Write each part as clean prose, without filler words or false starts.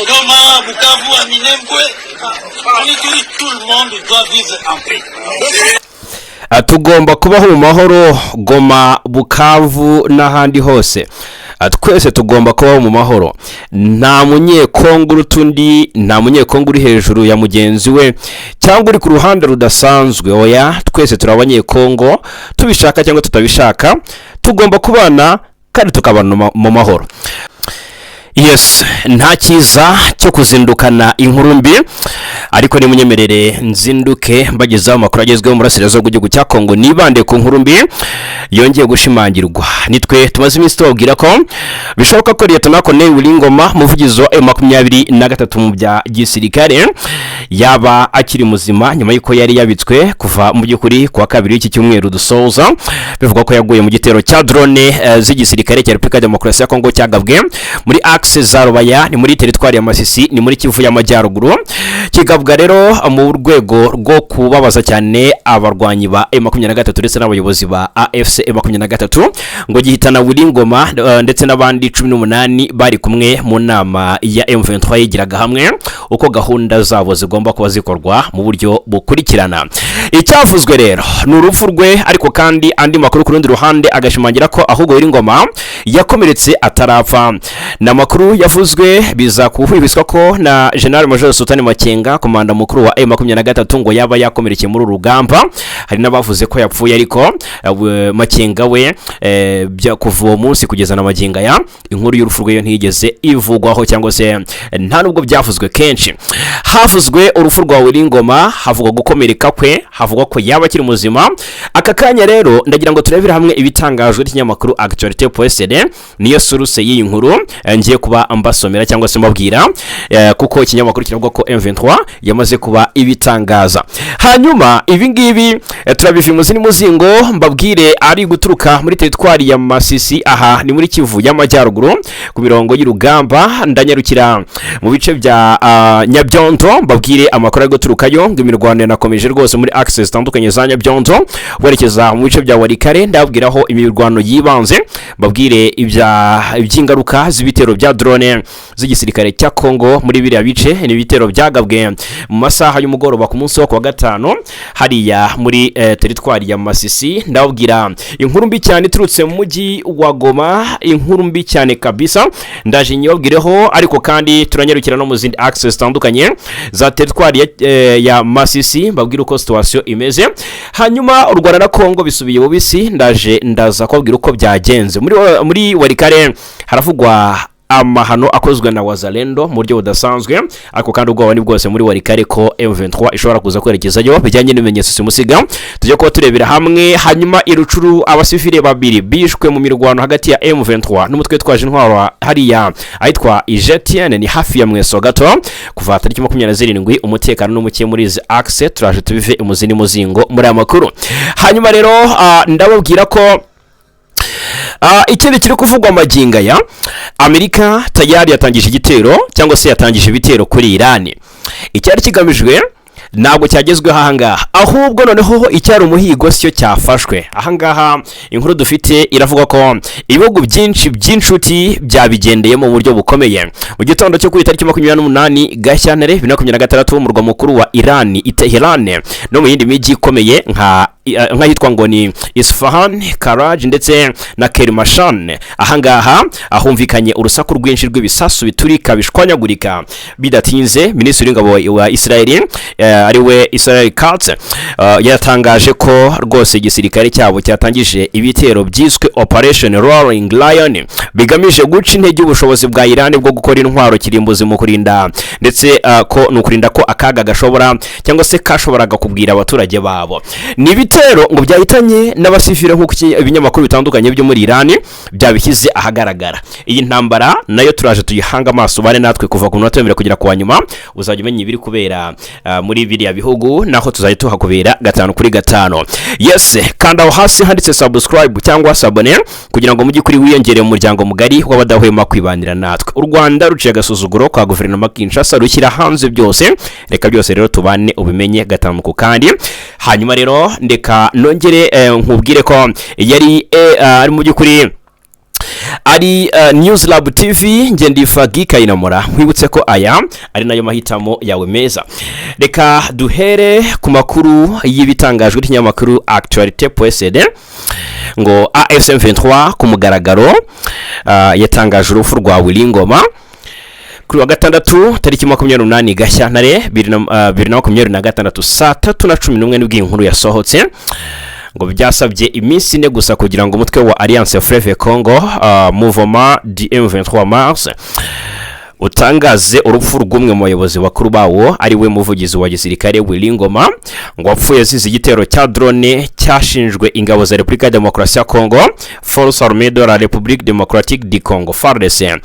Goma, Bukavu, Aminembwe, tout le monde doit vivre en paix. Tugomba kubaho mu mahoro, Goma, Bukavu n'ahandi hose. Twese tugomba kubaho mu mahoro. Nta munyekongo urutundi, nta munyekongo uri hejuru ya mugenzi we cyangwa uri ku ruhande rudasanzwe. Oya, twese turi abanyekongo, tubishaka cyangwa tutabishaka, tugomba kubana kandi tukabana mu mahoro. Yes, nta kiza cyo kuzindukana inkuru mbi, ariko ni munyemerere nzinduke mbagezaho amakuru agezweho mu rasirazo rw'igihugu cya Congo nibande ku nkuru mbi yongeye gushimangirwa. Nitwe tumaze iminsi tubabwira ko bishoboka ko Lieutenant Colonel Willy Ngoma, umuvugizi wa M23 mu bya gisirikare, yaba akiri muzima nyuma y'uko yari yabitswe kuva mu by'ukuri kwa kabiri iki cyumweru dusoza. Bivuga ko yaguye mu gitero cya drone z'igisirikare cya Republika Demokarasi ya Congo cyagabwe muri za Rubaya, ni muri teritwari ya Masisi, ni muri Kivu y'Amajyaruguru. Kigabwa rero mu rwego rwo kubabaza cyane abarwanyi ba M23 ndetse n'abayobozi ba AFC M23, ngo gihitana Willy Ngoma ndetse n'abandi 18 bari kumwe mu nama ya M23 yigiraga hamwe uko gahunda zabo zigomba kuba zikorwa mu buryo bukurikirana. Icyavuzwe rero ni urupfu rwe, ariko kandi andi makuru ku rundi ruhande agashimangira ko ahubwo Willy Ngoma yakomeretse atarapfa. Namakuru yavuzwe biza kuhwibiswa ko na General Major Sultan Makenga, komanda mukuru wa M23, ngo yaba yakomerekeye muri urugamba. Hari nabavuze ko yapfuye, ariko Makenga we bya kuva uwo munsi kugeza na maginga ya inkuru y'urupfu rwe ntiyigeze ivugwaho, cyangwa se nta nubwo byavuzwe kenshi. Havuzwe urupfu rwa Willy Ngoma, havugwa gukomereka kwe, havugwa ko yaba akiri muzima. Aka kanya rero ndagira ngo turebere hamwe ibitangajwe n'ikinyamakuru Actualité.cd, niyo source y'iyi nkuru ngiye kuba ambasomera cyangwa se mbabwira, kuko ikinyamakuru kiravuga ko M23 yamaze kuba ibitangaza. Hanyuma ibi ngibi turabivi muzini muzingo mbabwire ari guturuka muri teritwari ya Masisi, aha ni muri Kivu y'Amajyaruguru ku mirongo y'urugamba. Ndanyarukira mu bice bya Nyabyondo mbabwire amakuru ari guturukayo, ngo imirwano yanakomeje rwose muri access zitandukanye za Nyabyondo werekeza mu bice bya Warikare. Ndabwiraho imirwano yibanze, mbabwire iby'ingaruka z'ibitero bya drone z'igisirikare cya Congo muri biriya bice. Ni ibitero byagabwe mu masaha y'umugoroba ku munsi wo kwa gatanu hariya muri teritwari ya Masisi. Ndabwira inkuru mbi cyane iturutse mu mujyi wa Goma, inkuru mbi cyane kabisa, ndaje nyobwireho. Ariko kandi turanyarukira no mu zindi access zitandukanye za teritwari ya Masisi, mbabwira uko situation imeze. Hanyuma u Rwanda na Congo bisubiye bubisi, ndaza kubabwira uko byagenze muri Warikare. Haravugwa amahano akozwe na wazalendo mu buryo budasanzwe, ariko kandi ubwoba ni bwose muri Warikare ko M23 ishobora kuza kwerekezayo bijyanye n'ibimenyetso simusiga. Tujye ko turebera hamwe. Hanyuma irucuru abasivile babiri bishwe mu mirwano hagati ya M23 n'umutwe twaje intwaro hariya ahitwa Ijetienne, ni hafi ya Mweso gato, kuva tariki 27. Umutekano n'umuke muri izi axe turaje tubive imuzini muzingo muri aya makuru. Hanyuma rero ndababwira ko ikindi kiri kuvugwa amaginga ya Amerika tayari yatangije igitero cyangwa se yatangije ibitero kuri Iran. Icyari kigamijwe ntabwo cyagezweho ahangaha, ahubwo noneho icyari umuhigo cyo cyafashwe. Ahangaha inkuru dufite iravuga ko ibihugu byinshi by'inshuti byabigendeye mu buryo bukomeye. Mu gitondo cyo kuri tariki 28 Gashyantare 2023 mu murwa mukuru wa Iran Tehran no mu yindi mijyi ikomeye nk'ahitwa ngo ni Isfahan, Karaj ndetse na Kermashan. Ahangaha ahumvikanye urusaku rwinshi rw'ibisasu biturika bishwanyagurika bidatinze. Minisitiri w'ingabo wa Israel ariwe Israel Katz yatangaje ko rwose igisirikare cyabo cyatangije ibitero byiswe Operation Roaring Lion, bigamije guca intege ubushobozi bwa Iran bwo gukora intwaro kirimbuzi mu kurinda ndetse ko nukurinda ko akaga gashobora cyangwa se kashoboraga kubwira abaturage babo. Ni bitero ngo byahitanye n'abasivile nk'uko ibinyamakuru bitandukanye byo muri Iran byabishyize ahagaragara. Iyi ntambara nayo turaje tuyihanga amaso bane natwe kuva ku munota w'embere kugera ku wanyuma. Uzajya umenya ibiri kubera muri biriya bihugu, naho tuzaje tuhakubera 5 kuri 5. Yes, kanda hasi handitse subscribe cyangwa sabone kugira ngo mujye kuri wiyongere mu muryango mugari w'abadahwema kwibanira natwe. U Rwanda ruciye agasuzuguro kwa guverinoma Kinshasa rushyira hanze byose. Reka byose rero tubane ubimenye 5 ku kandi. Hanyuma rero ndeka nongere nkubwire ko yari ari mu by'ukuri ari News Lab TV ngendifa gikayinamura nkwibutse ko aya ari nayo mahitamo yawe meza. Reka duhere ku makuru y'ibitangajwe n'ikinyamakuru Actualité.cd ngo M23 ku mugaragaro yatangaje urupfu rwa Willy Ngoma kuri wa gatandatu tariki 28 Gashyantare 2026 saa 3:11 nibwo inkuru yasohotse ngo byasabye iminsi ine gusa kugira ngo umutwe wa Alliance Fleuve Congo Mouvement du M23 Mars utangaze urupfu rw'umwe mu bayobozi bakuru bawo ari we muvugizi wa gisirikare Willy Ngoma ngo wapfuye azize igitero cya drone cyashinjwe ingabo za Republika Demokarasi ya Congo Force Armée de la République Démocratique du Congo FARDC.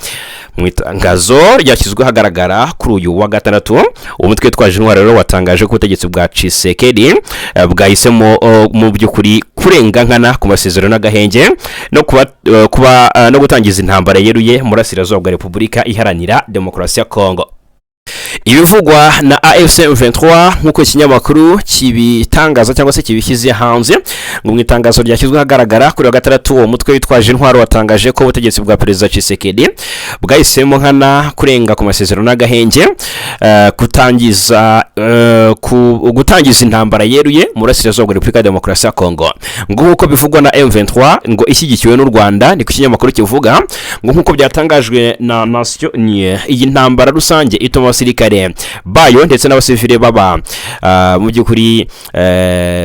Mu itangazo ryashyizwe hagaragara kuri uyu wa gatandatu umutwe twaje intwaro rero watangaje ko ubutegetsi bwa Tshisekedi bwahisemo mu by'ukuri kurenga nkana ku masezerano n'agahenge no gutangiza intambara yeruye muri Asirazuba bwa Repubulika Iharanira Demokarasi ya Congo. Ibivugwa na M23 nkuko ikinyamakuru kibitangaza cyangwa se kibishyize hanze ngo mu itangazo ryashyizwe hagaragara kuri wa gatandatu uwo mutwe witwaje intwaro watangaje ko ubutegetsi bwa Perezida Tshisekedi bwahisemo nkana kurenga ku masezerano n'agahenge gutangiza intambara yeruye muri Asirazuba bwa Repubulika Demokarasi ya Congo. Ngo nkuko bivugwa na M23 ngo ishyigikiwe n'u Rwanda ni ku kinyamakuru kivuga ngo nkuko byatangajwe na Nation iyi ntambara rusange ituma abasirikare bayo ndetse n'abasivile baba mu by'ukuri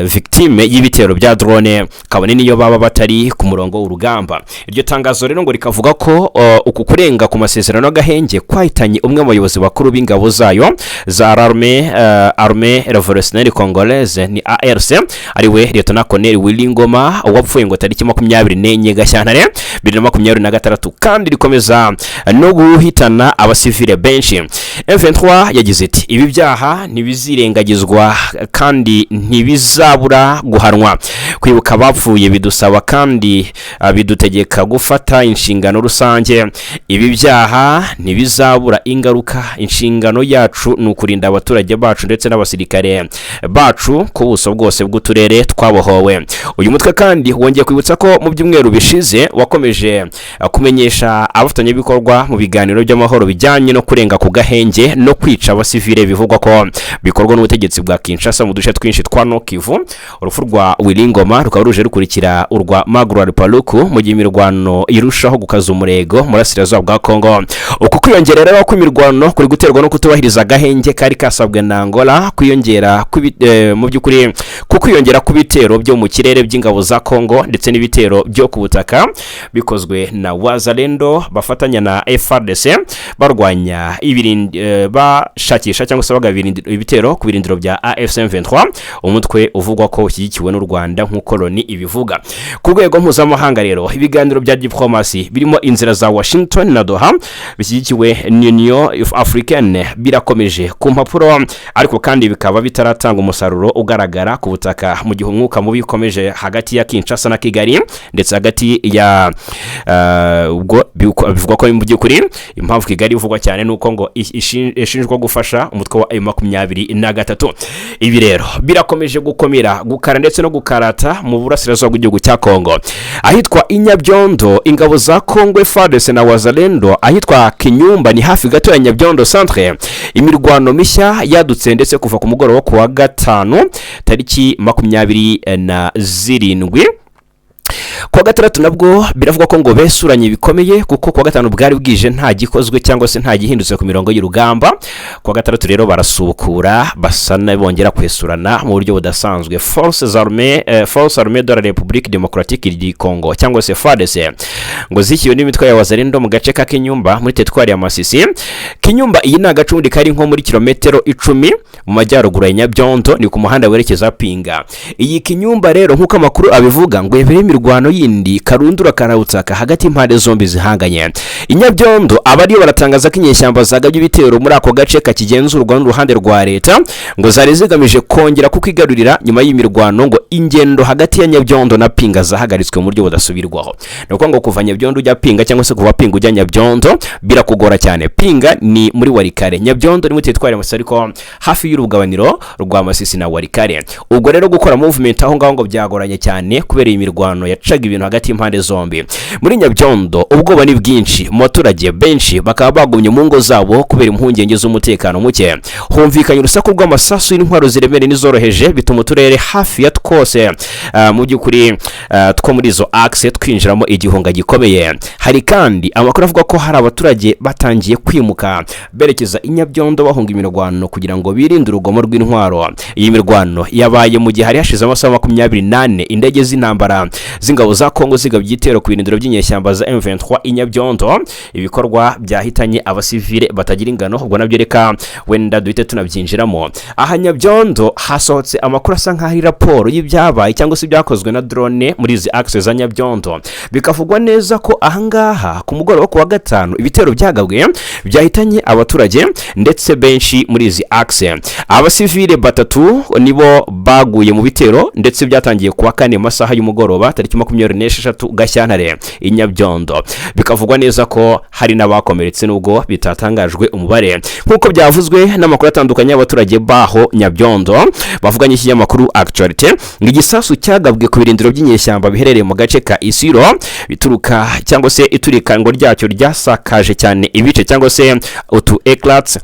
victime y'ibitero bya drone kabone niyo baba batari ku murongo w'urugamba. Iryo tangazo rero ngo rikavuga ko uku kurenga ku masezerano y'agahenge kwahitanye umwe mu bayobozi bakuru b'ingabo zayo za Armée Révolutionnaire Congolaise ni ARC ari we Lieutenant Colonel Willy Ngoma wapfuye ngo tariki 24 Gashyantare 2026 kandi rikomeza no guhitana abasivile benshi. M23 yagize ati ibi byaha ntibizirengagizwa kandi ntibizabura guhanwa. Kwibuka abapfuye bidusaba kandi bidutegeka gufata inshingano rusange. Ibi byaha ntibizabura ingaruka. Inshingano yacu ni ukurinda abaturage bacu ndetse n'abasirikare bacu ku buso bwose bw'uturere twabohowe. Uyu mutwe kandi wongeye kwibutsa ko mu byumweru bishize wakomeje kumenyesha abafatanyabikorwa mu biganiro by'amahoro bijyanye no kurenga ku gahenge no kwica abasivile bivugwa ko bikorwa n'ubutegetsi bwa Kinshasa mu duce twinshi twa Nokivu. Urupfu rwa Willy Ngoma rukaba ruje rukurikira urwa Magura Paluku mu gihe imirwano irushaho gukaza umurego muri Asirazuba bwa Congo. Uku kwiyongerera ko imirwano kuri guterwa no kutubahiriza agahenge kari kasabwe na Angola kwiyongera mu by'ukuri kwiyongera ku bitero byo mu kirere by'ingabo za Congo ndetse n'ibitero byo ku butaka bikozwe na Wazalendo bafatanya na FARDC barwanya bashakisha cyangwa se bagabira ibitero ku birindiro bya M23 umutwe uvugwa ko ushyigikiwe n'u Rwanda nk'uko Loni ibivuga. Ku rwego mpuzamahanga rero ibiganiro bya Dipolomasi birimo inzira za Washington na Doha bishyigikiwe n'Union Africaine birakomeje ku mpapuro ariko kandi bikaba bitaratanga umusaruro ugaragara ku butaka mu gihe umwuka mubi ukomeje hagati ya Kinshasa na Kigali ndetse hagati ya ubwo bivugwa ko mu by'ukuri impamvu Kigali ivugwa cyane nuko ngo ishinjwa gufasha umutwe wa M23. Ibi rero birakomeje gukomera gukara ndetse no gukarata mu burasirazuba bw'igihugu cya Congo ahitwa Inyabyondo ingabo za Congo FARDC na Wazalendo ahitwa Kinyumba ni hafi gato ya Nyabyondo centre. Imirwano mishya yadutse ndetse kuva ku mugoroba wo kuwa gatanu tariki 27 kwa gatandatu nabwo biravuga ko ngo besuranye bikomeye kuko kwa gatanu bwari bwije nta gikozwe cyangwa se nta gihindutse ku mirongo y'urugamba. Kwa gatandatu rero barasubukura basana bongera kwesurana mu buryo budasanzwe. Force Armée de la République Démocratique du Congo cyangwa se FARDC ngo zikiwe n'imitwe ya Wazalendo mu gace ka Kinyumba muri teritwari ya Masisi. Kinyumba iyi ni agacundi kari nko muri kilometero 10 mu majyaruguru ya Nyabyondo ni ku muhanda werekeza Pinga. Iyi Kinyumba rero nkuko amakuru abivuga ngo yebere imirwano yindi karundura karawutaka hagati impande zombi zihanganye. Inyabyondo abariyo baratangaza ko inyeshyamba zagabye ibitero muri ako gace kakigenzurwa n'uruhande rwa leta ngo zari zigamije kongera kukwigarurira nyuma y'imirwano ngo ingendo hagati ya Nyabyondo na Pinga zahagaritswe mu buryo budasubirwaho. Nuko ngo kuva Nyabyondo ujya Pinga cyangwa se kuva Pinga ujya Nyabyondo birakugora cyane. Pinga ni muri Warikare, Nyabyondo ni mutetware musariko hafi y'urugabaniro rwa Masisi na Warikare. Ubwo rero gukora movement aho ngaho ngo byagoranye cyane kubera imirwano yacaga yateraga ibintu hagati y'impande zombi. Muri Nyabyondo ubwoba ni bwinshi, mu baturage benshi bakaba bagumye mu ngo zabo kubera impungenge z'umutekano muke. Humvikanye urusaku rw'amasasu y'intwaro ziremere n'izoroheje, bituma uturere hafi ya twose mu by'ukuri two muri izo axe twinjiramo igihunga gikomeye. Hari kandi amakuru avuga ko hari abaturage batangiye kwimuka berekeza i Nyabyondo bahunga imirwano kugira ngo birinde urugomo rw'intwaro. Iyi mirwano yabaye mu gihe hari hashize amasaha 28 indege z'intambara z'ingabo za Congo zigabye igitero ku birindiro by'inyeshyamba za M23 i Nyabyondo. Ibikorwa byahitanye abasivile batagira ingano, ubwo nabyo reka wenda duhite tunabyinjiramo. Aha Nyabyondo hasohotse amakuru asa nk'aho raporo y'ibyabaye cyangwa se byakozwe na drone muri izi axe za Nyabyondo. Bikavugwa neza ko ahangaha ku mugoroba ku wa gatanu ibitero byagabwe byahitanye abaturage ndetse benshi muri izi axe. Abasivile batatu nibo baguye mu bitero ndetse byatangiye ku wa kane masaha y'umugoroba tariki 26 Gashyantare i Nyabyondo. Bikavugwa neza ko hari n'abakomeretse nubwo bitatangajwe umubare. Nkuko byavuzwe n'amakuru atandukanye y'abaturage baho Nyabyondo, bavuganye ikinyamakuru Actualité, ngigisasu cyagabwe ku birindiro by'inyeshyamba biherereye mu gace ka Isiro bituruka cyangwa se iturika ngo ryacyo ryasakaje cyane ibice cyangwa se utu eclats.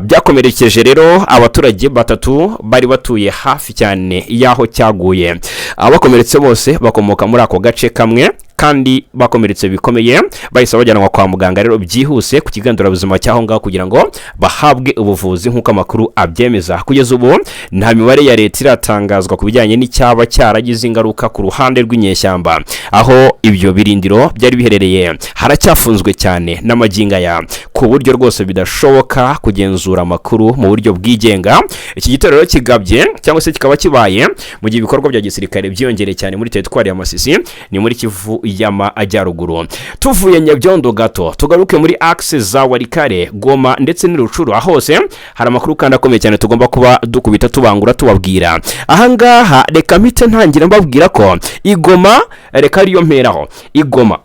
Byakomerekeje rero abaturage batatu bari batuye hafi cyane yaho cyaguye. Abakomeretse bose bakomoka muri ako gace kamwe kandi bakomeretse bikomeye, bahise bajyanwa kwa muganga rero byihuse ku kigo nderabuzima cyaho ngaho kugira ngo bahabwe ubuvuzi nk'uko amakuru abyemeza. Kugeza ubu nta mibare ya leta iratangazwa ku bijyanye n'icyaba cyaragize ingaruka ku ruhande rw'inyeshyamba aho ibyo birindiro byari biherereye. Haracyafunzwe cyane n'amaginga ya ku buryo rwose bidashoboka kugenzura amakuru mu buryo bwigenga. Iki gitero rero kigabye cyangwa se kikaba kibaye mu gihe ibikorwa bya gisirikare byiyongereye cyane muri teritwari ya Masisi, ni muri Kivu yama ajyaruguru. Tuvuye Nyabyondo gato tugaruke muri axe za Warikare, Ngoma ndetse n'Urucuru. Hose hari amakuru kandi akomeye cyane tugomba kuba dukubita tubangura tubabwira. Ahangaha reka mpite ntangira mbabwira ko Ngoma reka ariyo mperaho. Ngoma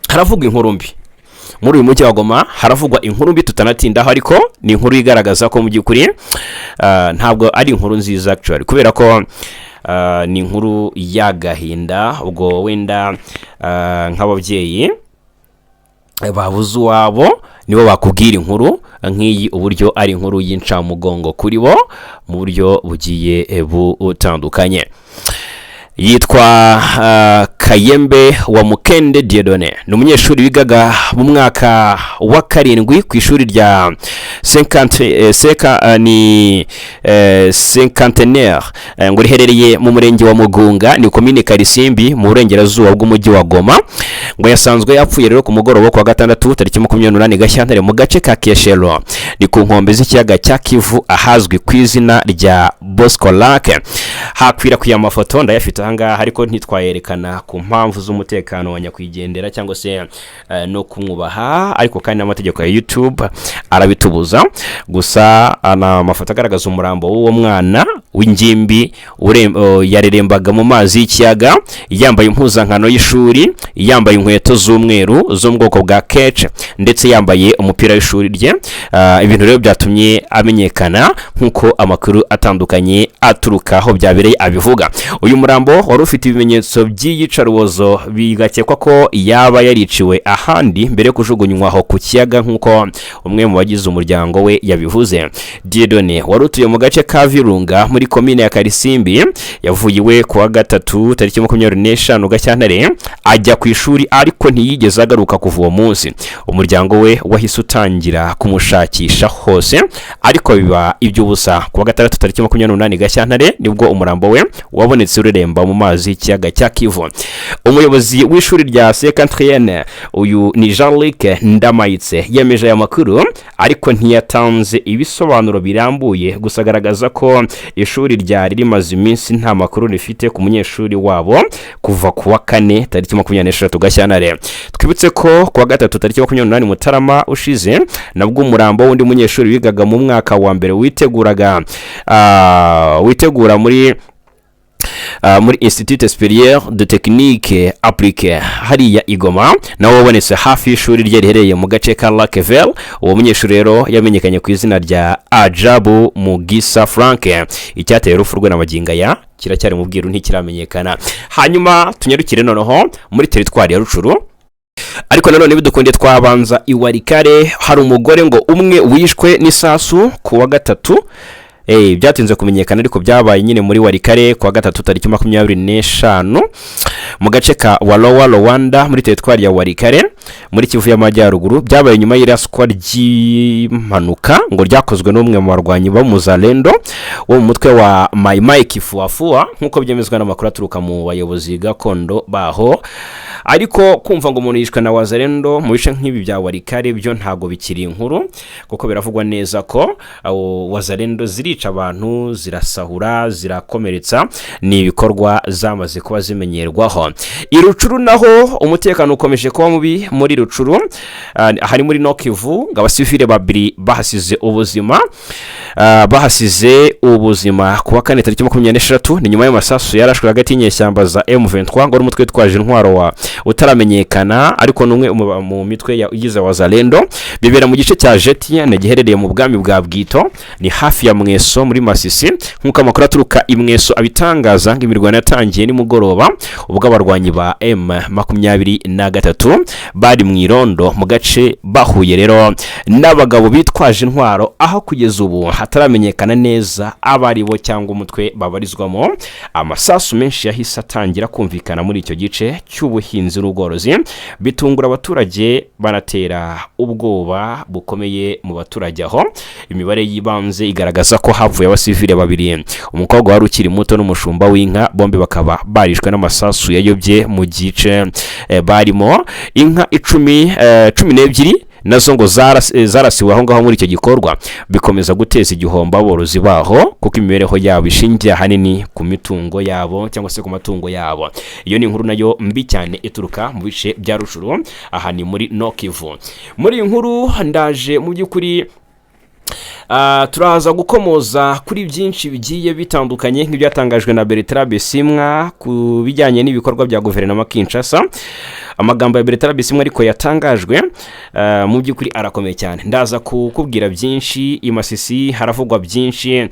haravugwa inkuru mbi muri uyu mujyi wa Ngoma, haravugwa inkuru mbi tutanatindaho, ariko ni inkuru igaragaza ko mu by'ukuri ntabwo ari inkuru nziza actually, kubera ko ni inkuru y'agahinda. Ubwo wenda nk'ababyeyi babuze uwabo nibo bakubwira inkuru nk'iyi uburyo ari inkuru y'incamugongo kuri bo mu buryo bugiye butandukanye. Yitwa Kayembe wa Mukende Diedone, ni umunyeshuri wigaga mu mwaka wa 7 ku ishuri rya 50 ngo riherereye mu murenge wa Mugunga, ni komine Karisimbi mu burengerazuba bw'umujyi wa Ngoma. Ngo yasanzwe yapfuye rero ku mugoroba kwa gatandatu tariki 28 Gashyantare mu gace ka Keshero, ni ku nkombe z'ikiyaga cya Kivu ahazwi ku izina rya Bosco Lake. Hakwirakwiye amafoto ndayafite ahangaha ariko ntitwayerekana ku mpamvu z'umutekano wa nyakwigendera cyangwa se no kumwubaha, ariko kandi n'amategeko ya YouTube arabitubuza. Gusa ana amafoto agaragaza umurambo w'uwo mwana w'ingimbi yarerembaga mu mazi y'ikiyaga, yambaye impuzankano y'ishuri, yambaye inkweto z'umweru zo mu bwoko bwa catch ndetse yambaye umupira w'ishuri rye. Ibintu rero byatumye amenyekana nk'uko amakuru atandukanye aturuka aho byabereye abivuga. Uyu murambo wari ufite ibimenyetso by'iyicarubozo, bigakekwa ko yaba yariciwe ahandi mbere yo kujugunywa aho ku kiyaga nk'uko umwe mu bagize umuryango we yabivuze. Diedone wari utuye mu gace ka Virunga muri komine ya Karisimbi, yavuye iwe ku wa gatatu tariki 25 Gashyantare ajya ku ishuri, ariko ntiyigeze agaruka kuva uwo munsi. Umuryango we wahise utangira kumushakisha hose, ariko biba iby'ubusa. Ku wa gatandatu tariki 28 Gashyantare nibwo umurambo we wabonetse ureremba mu mazi y'ikiyaga cya Kivu. Umuyobozi w'ishuri rya 50 uyu ni Jean-Luc Ndamayitse yemeje aya makuru, ariko ntiyatanze ibisobanuro birambuye, gusa agaragaza ko ishuri ryari rimaze iminsi nta makuru rifite ku munyeshuri wabo kuva ku wa 4 tariki 26 Gashyantare. Twibutse ko ku wa gatatu tariki 28 Mutarama ushize nabwo umurambo w'undi munyeshuri wigaga mu mwaka wa mbere witegura muri muri Institut Supérieur de Technique Appliquée hariya Ngoma nawe wabonetse hafi y'ishuri rye riherereye mu gace ka Lakevel. Uwo munyeshuri rero yamenyekanye ku izina rya Ajabu Mugisa Frank. Icyateye urupfu rwe n'amaginga ya kiracyari mu bwiru ntikiramenyekana. Hanyuma tunyarukire noneho muri teritwari ya Rucuru. Ariko nanone bidukunde twabanza iwarikare hari umugore ngo umwe wishwe n'isasu ku wa gatatu. Byatinze kumenyekana ariko byabaye nyine muri warikare ku wa gatatu tariki 25 mu gace ka Walowa Rwanda muri teritwari ya warikare muri Kivu y'Amajyaruguru. Byabaye nyuma y'iraswa ry'impanuka ngo ryakozwe n'umwe mu barwanyi ba Muzalendo wo mu mutwe wa Mai Kifuafua nkuko byemezwa n'amakuru aturuka mu bayobozi gakondo baho. Ariko kumva ngo umuntu yishwe na Wazalendo mu bice nk'ibi bya warikare byo ntago bikiri inkuru kuko biravugwa neza ko Wazalendo zirica abantu, zirasahura, zirakomeretsa, ni ibikorwa zamaze kuba zimenyerwaho. Irucuru naho umutekano ukomeje kuba mubi muri Rucuru. Hari muri Nokivu ngabasivile babiri bahasize ubuzima kuwa kane tariki 26 ni nyuma y'amasasu yarashwe hagati y'inyeshyamba za M23 ngo umutwe twaje intwaro wa utaramenyekana ariko numwe mu mitwe yagize Wazalendo. Bibera mu gice cya Jetienne giherereye mu bwami bwa Bwito ni hafi ya Mweso muri Masisi nkuko amakuru aturuka imweso abitangaza ngo imirwano yatangiye ni mugoroba ubwo abarwanyi ba M23 bari mu irondo mu gace bahuye rero n'abagabo bitwaje intwaro aho kugeza ubu hataramenyekana neza abari bo cyangwa umutwe babarizwamo. Amasasu menshi yahise atangira kumvikana muri icyo gice cy'ubuhinzi n'ubworozi bitungura abaturage banatera ubwoba bukomeye mu baturage aho. Imibare yibanze igaragaza ko havuye abasivile babiri, umukobwa wari ukiri muto n'umushumba w'inka, bombe bakaba barishwe n'amasasu yayobye mu gice barimo. Inka 12 nazo ngo zarasiwe aho ngaho muri icyo gikorwa bikomeza guteza igihombo aborozi baho kuko imibereho yabo ishingiye hanini ku mitungo yabo cyangwa se ku matungo yabo. Iyo ni inkuru nayo mbi cyane ituruka mu bice bya Rucuru aha ni muri Nokivu. Muri inkuru ndaje mu by'ukuri turaza gukomoza kuri byinshi bigiye bitandukanye nk'ibyatangajwe na Bertrand Bisimwa ku bijyanye n'ibikorwa bya guverinoma Kinshasa. Amagambo ya Bertrand Bisimwa ariko yatangajwe mu by'ukuri arakomeye cyane. Ndaza kukubwira byinshi imasisi haravugwa byinshi.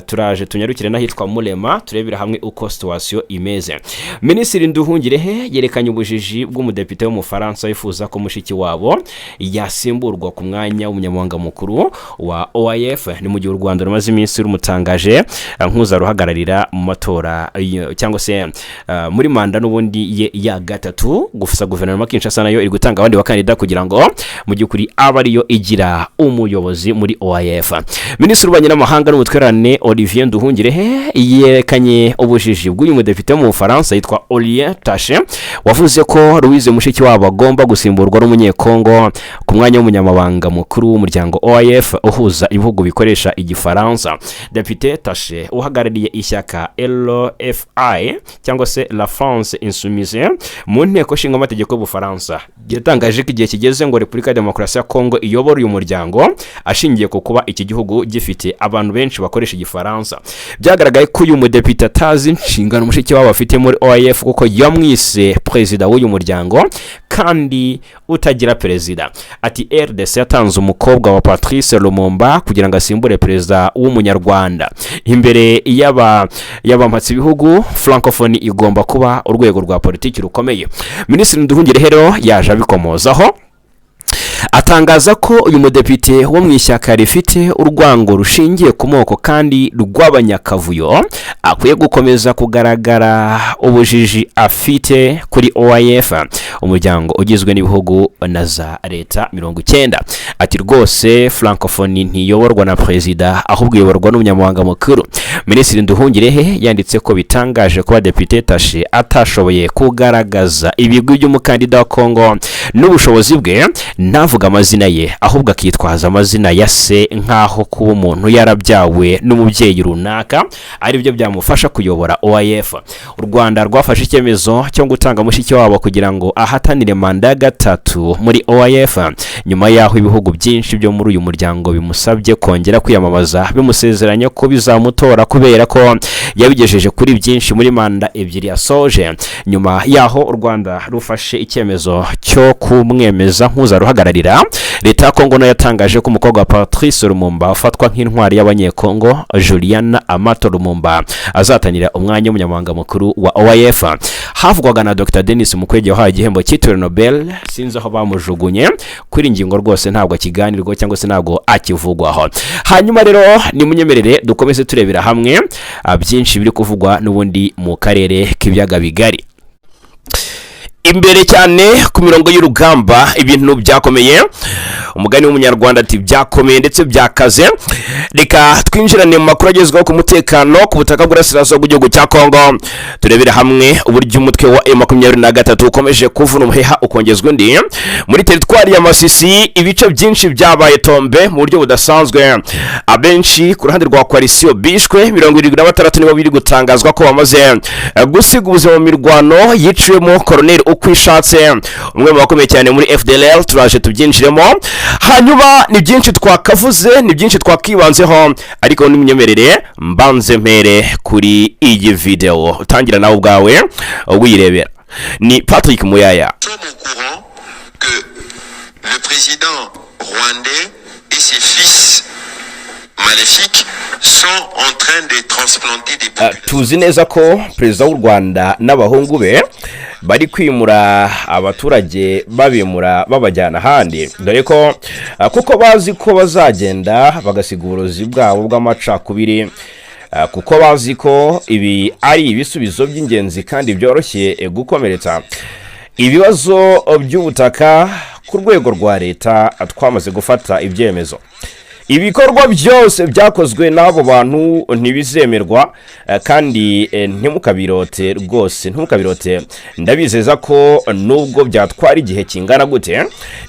Turaje tunyarukire n'ahitwa Murema turebera hamwe uko situation imeze. Minisitiri Nduhungirehe yerekanye ubujiji bw'umudepite wo mu Faransa yifuza ko mushiki wabo yasimburwa ku mwanya w'umunyamabanga mukuru wa OIF ni mu gihe Rwanda rumaze iminsi rumutangaje nkuza ruhagararira mu matora cyangwa se muri manda n'ubundi ya gatatu. Gufusa guverinoma Kinshasa nayo iri gutanga abandi bakandida kugira ngo mu by'ukuri aba ariyo igira umuyobozi muri OIF. Minisitiri w'Ububanyi n'Amahanga n'Ubutwererane Olivier Nduhungirehe yerekanye ubujiji bw'uyu mudepite mu Faransa yitwa Olivier Tache wavuze ko Louise Mushikiwabo agomba gusimburwa n'umunyekongo ku mwanya w'umunyamabanga mukuru w'umuryango OIF uhuza ibihugu bikoresha igifaransa. Depute Tache uhagarariye ishyaka LFI cyangwa se La France Insoumise mu nteko nshinga amategeko y'Ubufaransa yatangaje ko igihe kigeze ngo Repubulika ya Demokarasi ya Congo iyobora uyu muryango ashingiye ku kuba iki gihugu gifite abantu benshi bakoresha igifaransa. Byagaragaye ko uyu mudepite atazi inshingano Mushikiwabo afite muri OIF kuko yamwise perezida w'uyu muryango kandi utagira perezida. Ati RDC yatanze umukobwa wa Patrice Lumumba kugira ngo asimbure perezida w'umunyarwanda. Imbere y'abampatsi bihugu francophonie igomba kuba urwego rwa politiki rukomeye. Minisitiri Nduhungirehe yaje abikomozaho atangaza ko uyu mudepite wo mu ishyaka rifite urwango rushingiye ku moko kandi rw'abanyakavuyo akwiye gukomeza kugaragara ubujiji afite kuri OIF, umuryango ugizwe n'ibihugu na za leta 90. Ati rwose francophonie ntiyoborwa na perezida ahubwo iyoborwa n'umunyamabanga mukuru. Minisitiri Nduhungirehe yanditse ko bitangaje ko Depite Tache atashoboye kugaragaza ibigwi by'umukandida wa Congo n'ubushobozi bwe navuga amazina ye ahubwo akitwaza amazina ya se nkaho kuba umuntu yarabyawe n'umubyeyi runaka ari byo byamufasha kuyobora OIF. U Rwanda rwafashe icyemezo cyo gutanga Mushikiwabo kugira ngo ahatanire manda ya gatatu muri OIF. nyuma yaho ibihugu byinshi byo muri uyu muryango bimusabye kongera kwiyamamaza bimusezeranya ko bizamutora kubera ko yabigejeje kuri byinshi muri manda ebyiri yasoje. Nyuma yaho u Rwanda rufashe icyemezo cyo kumwemeza nk'uzaruhagararira, leta ya Congo nayo yatangaje ko umukobwa wa Patrice Lumumba ufatwa nk'intwari y'abanyekongo Juliana Amato Lumumba azatanira umwanya w'umunyamabanga mukuru wa OIF. Havugwaga na Dr Denis Mukwege wahaye igihembo cyitiriwe Nobel, sinzi aho bamujugunye kuri ngingo rwose ntabwo akiganirwa cyangwa se ntabwo akivugwaho. Hanyuma rero ni munyemerere dukomeze turebera hamwe byinshi biri kuvugwa n'ubundi mu karere k'ibiyaga bigari. Imbere cyane ku mirongo y'urugamba ibintu byakomeye, umugani w'umunyarwanda ati byakomeye ndetse byakaze. Reka twinjirane mu makuru agezweho ku mutekano ku butaka bw'urasirazuba bw'igihugu cya Congo. Turebera hamwe uburyo umutwe wa M23 ukomeje kuvuna umuheha ukongezwa undi muri teritwari ya Masisi. Ibice byinshi byabaye tombe mu buryo budasanzwe, abenshi ku ruhande rwa coalition bishwe 76 nibo biri gutangazwa ko bamaze gusiga ubuzima mu mirwano yiciwemo Colonel ukwishatse, umwe mu bakomeye cyane muri FDLR. Turaje tubyinjiremo, hanyuma ni byinshi twakavuze, ni byinshi twakibanzeho, ariko n'imyemerere mbanze mpere kuri iyi video utangira nawe ubwawe wirebera. Ni Patrick Muyaya. Que le président rwandais et ses fils maléfiques sont en train de transplanter des populations. Tuzi neza ko perezida w'u Rwanda n'abahungu be bari kwimura abaturage babimura babajyana handi, dore ko kuko bazi ko bazagenda bagasiga uburozi bwabo bw'amacakubiri, kuko bazi ko ibi ari ibisubizo by'ingenzi kandi byoroshye gukomeretsa ibibazo by'ubutaka ku rwego rwa leta. Twamaze gufata ibyemezo, ibikorwa byose byakozwe n'abo bantu ntibizemerwa, kandi ntimukabirote rwose, ntimukabirote. Ndabizeza ko nubwo byatwara igihe kingana gute,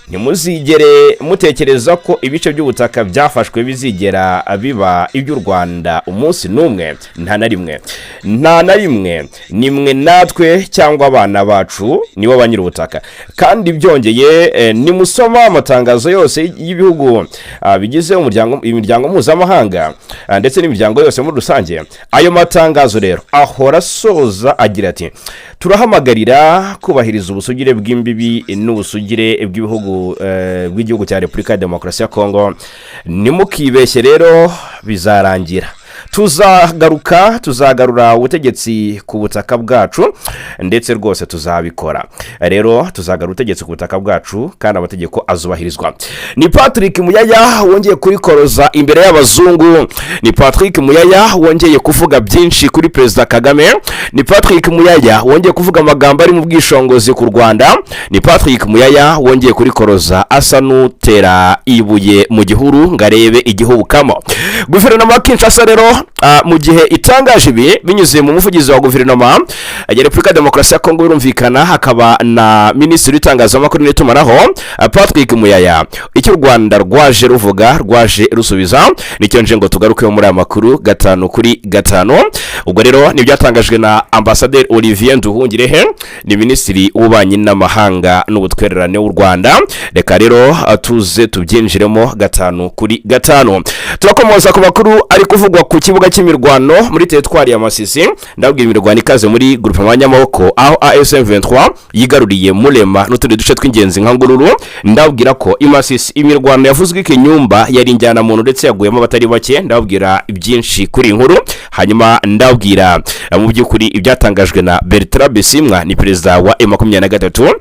ntimuzigere mutekereza ko ibice by'ubutaka byafashwe bizigera biba iby'u Rwanda umunsi n'umwe. Nta na rimwe, nimwe natwe cyangwa abana bacu nibo banyiri ubutaka. Kandi byongeye, nimusoma amatangazo yose y'ibihugu bigize imiryango mpuzamahanga ndetse n'imiryango yose muri rusange, ayo matangazo rero ahora asoza agira ati turahamagarira kubahiriza ubusugire bw'imbibi n'ubusugire bw'igihugu cya Repubulika ya Demokarasi ya Congo. Nimukibeshye rero, bizarangira. Tuzagarura ubutegetsi ku butaka bwacu, ndetse rwose tuzabikora. Rero tuzagarura ubutegetsi ku butaka bwacu kandi amategeko azubahirizwa. Ni Patrick Muyaya wongeye kurikoroza imbere y'abazungu. Ni Patrick Muyaya wongeye kuvuga byinshi kuri Perezida Kagame. Ni Patrick Muyaya wongeye kuvuga amagambo ari mu bwishongozi ku Rwanda. Ni Patrick Muyaya wongeye kurikoroza asa n'utera ibuye mu gihuru ngarebe igihugu kamo. Guverinoma ya Kinshasa rero mu gihe itangaje ibi binyuze mu muvugizi wa guverinoma ya Repubulika ya Demokarasi ya Congo birumvikana, hakaba na Minisitiri w'itangazamakuru n'itumanaho Patrick Muyaya. Icyo Rwanda rwaje ruvuga, rwaje rusubiza, nicyo nje ngo tugaruke muri aya makuru 5 kuri 5. Ubwo rero nibyatangajwe na Ambassadeur Olivier Nduhungirehe, ni Minisitiri w'ububanyi n'amahanga n'ubutwererane w'u Rwanda. Reka rero tuze tubyinjiremo 5 kuri 5. Turakomoza ku makuru ari kuvugwa ku kibuga cy'imirwano muri teritwari ya Masisi. Ndabwira imirwano ikaze muri groupe y'abanyamaboko, aho M23 yigaruriye Murema n'utundi duce tw'ingenzi nka Ngururu. Ndabwira ko Masisi imirwano yavuzwe Ikinyumba yari injyana muntu ndetse yaguyemo abatari bake. Ndabwira byinshi kuri inkuru, hanyuma ndabwira mu by'ukuri ibyatangajwe na Bertrand Bisimwa, ni perezida wa M23.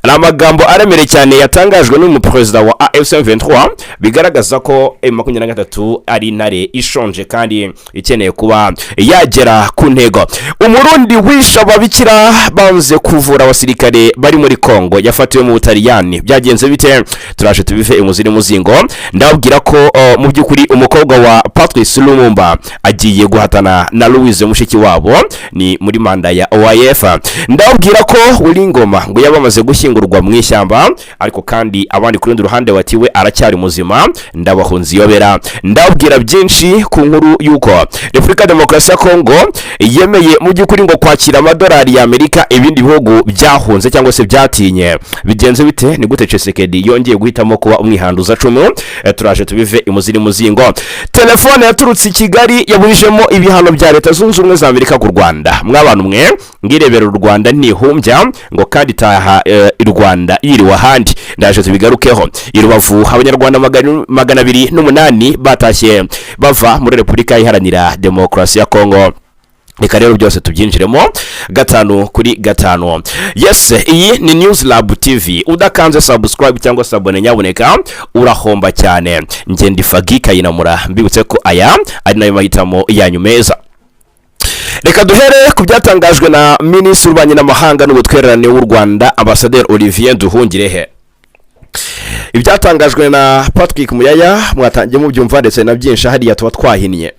Amagambo aremere cyane yatangajwe n'umuperezida wa M23 bigaragaza ko M23 ari intare ishonje kandi ikeneye kuba yagera ku ntego. Umurundi wisha ababikira banze kuvura abasirikare bari muri Congo yafatiwe mu Butaliyani. Byagenze bite? Turaje tubive imuziri muzingo. Ndabwira ko mu by'ukuri umukobwa wa Patrice Lumumba agiye guhatana na Louise mushiki wabo, ni muri manda ya OIF. Ndabwira ko Willy Ngoma ngo yabamaze gushyingurwa mu ishyamba, ariko kandi abandi ku rundi ruhande batiwe aracyari muzima. Ndabahunzi yobera. Ndabwira byinshi ku nkuru yuko ko Repubulika Demokarasi ya Congo yemeye mu by'ukuri ngo kwakira amadolari ya Amerika ibindi bihugu byahunze cyangwa se byatinye. Bigenze bite? Ni gute Tshisekedi yongeye guhitamo kuba umwihanduza cumu? Turaje tubive imuziri muzingo. Telefone yaturutse i Kigali yaburijemo ibihano bya Leta Zunze Ubumwe za Amerika ku Rwanda. Mw'abantu mwe ngirebera u Rwanda nihumbya ngo kandi taha i Rwanda yiriwe ahandi. Ndaje tubigarukeho. I Rubavu abanyarwanda 208 batashye bava muri Repubulika Iharanira Demokarasi ya Congo. Reka rero byose tubyinjiremo 5 kuri 5. Yes, iyi ni News Lab TV. Udakanze subscribe cyangwa sabone nyaboneka urahomba cyane. Nge ndi Fagika yinamura mbibutse ko aya ari nayo mahitamo yanyu meza. Reka duhere ku byatangajwe na Minisitiri w'Ububanyi n'Amahanga n'Ubutwererane w'u Rwanda Ambassadeur Olivier Nduhungirehe. Ibyatangajwe na Patrick Muyaya mwatangiye mu byumva ndetse na byinshi hariya tuba twahinnye.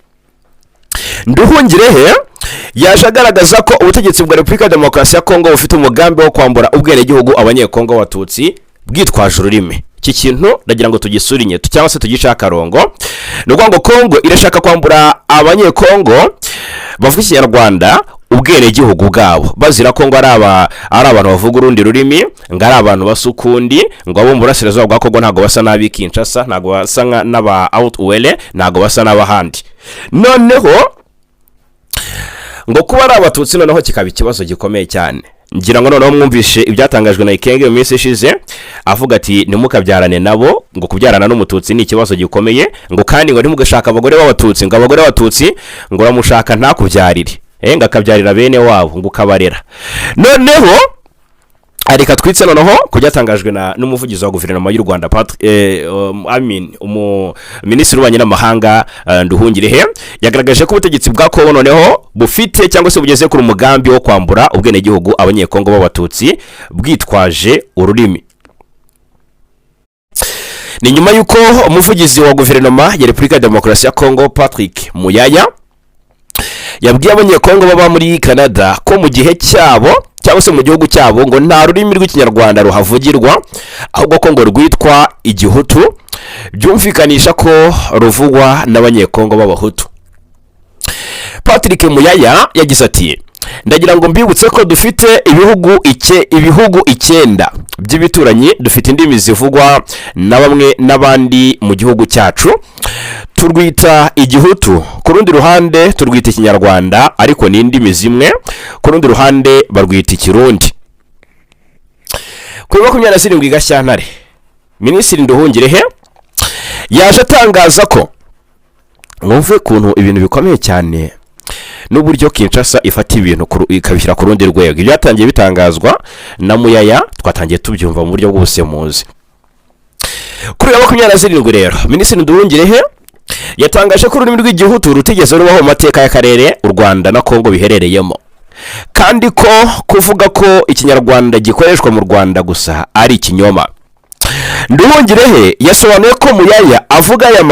Nduhungirehe yaje agaragaza ko ubutegetsi bwa Repubulika Demokarasi ya Congo bufite umugambi wo kwambura ubwenegihugu abanyekongo Abatutsi bwitwaje ururimi. Iki kintu ndagira ngo tugisurinye cyangwa se tugishaka rongo. Nuko ngo Congo irashaka kwambura abanyekongo bavuga Ikinyarwanda ubwenegihugu bwabo bazira ko ngo ari abantu bavuga urundi rurimi, ngo ari abantu basukundi, ngo abo mu burasirazuba bwa Congo ntago basa nabi Kinshasa, ntago basa n'aba Outwele, ntago basa n'abahandi. Noneho ngo kuba ari Abatutsi noneho kikaba ikibazo gikomeye cyane. Ngira ngo noneho mwumvishe ibyatangajwe na Ikenge mu minsi ishize avuga ati ntimukabyarane nabo, ngo kubyarana n'Umututsi ni ikibazo gikomeye, ngo kandi ngo ntimugashaka abagore b'Abatutsi, ngo abagore b'Abatutsi ngo ramushaka ntakubyarire, ngo akabyarira bene wabo ngo ukabarera. Noneho arika twitse noneho kubyatangajwe n'umuvugizi wa guverinoma y'u Rwanda Minisitiri w'Ububanyi n'Amahanga Nduhungirehe yagaragaje ko ubutegetsi bwa Congo noneho bufite cyangwa se bugeze ku mugambi wo kwambura ubwenegihugu abanyekongo b'Abatutsi bwitwaje ururimi. Ni nyuma yuko umuvugizi wa guverinoma ya Repubulika Demokarasi ya Congo Patrick Muyaya yabwiye abanyekongo baba muri Canada ko mu gihe cyabo cyangwa se mu gihugu cyabo ngo nta rurimi rw'Ikinyarwanda ruhavugirwa, ahubwo ko ngo rwitwa Igihutu, byumvikanisha ko ruvugwa n'abanyekongo b'Abahutu. Patrick Muyaya yagize ati ndagira ngo mbibutse ko dufite ibihugu 9 by'ibituranyi, dufite indimi zivugwa na bamwe n'abandi mu gihugu cyacu, turwita Igihutu, ku rundi ruhande turwita Ikinyarwanda ariko ni indimi zimwe, ku rundi ruhande barwita Ikirundi. Kuri 27 Gashyantare Minisitiri Nduhungirehe yaje atangaza ko mwumve kuntu ibintu bikomeye cyane n'uburyo Kinshasa ifata ibintu ikabishyira ku rundi rwego. Ibyatangiye bitangazwa na Muyaya twatangiye tubyumva mu buryo bw'ubusemuzi. Kuri 27 rero Minisitiri Nduhungirehe yatangaje ko ururimi rw'Igihutu rutigeze rubaho mu mateka y'akarere u Rwanda na Congo biherereyemo, kandi ko kuvuga ko Ikinyarwanda gikoreshwa mu Rwanda gusa ari ikinyoma. Nduhungirehe yasobanuye ko Muyaya avuga aya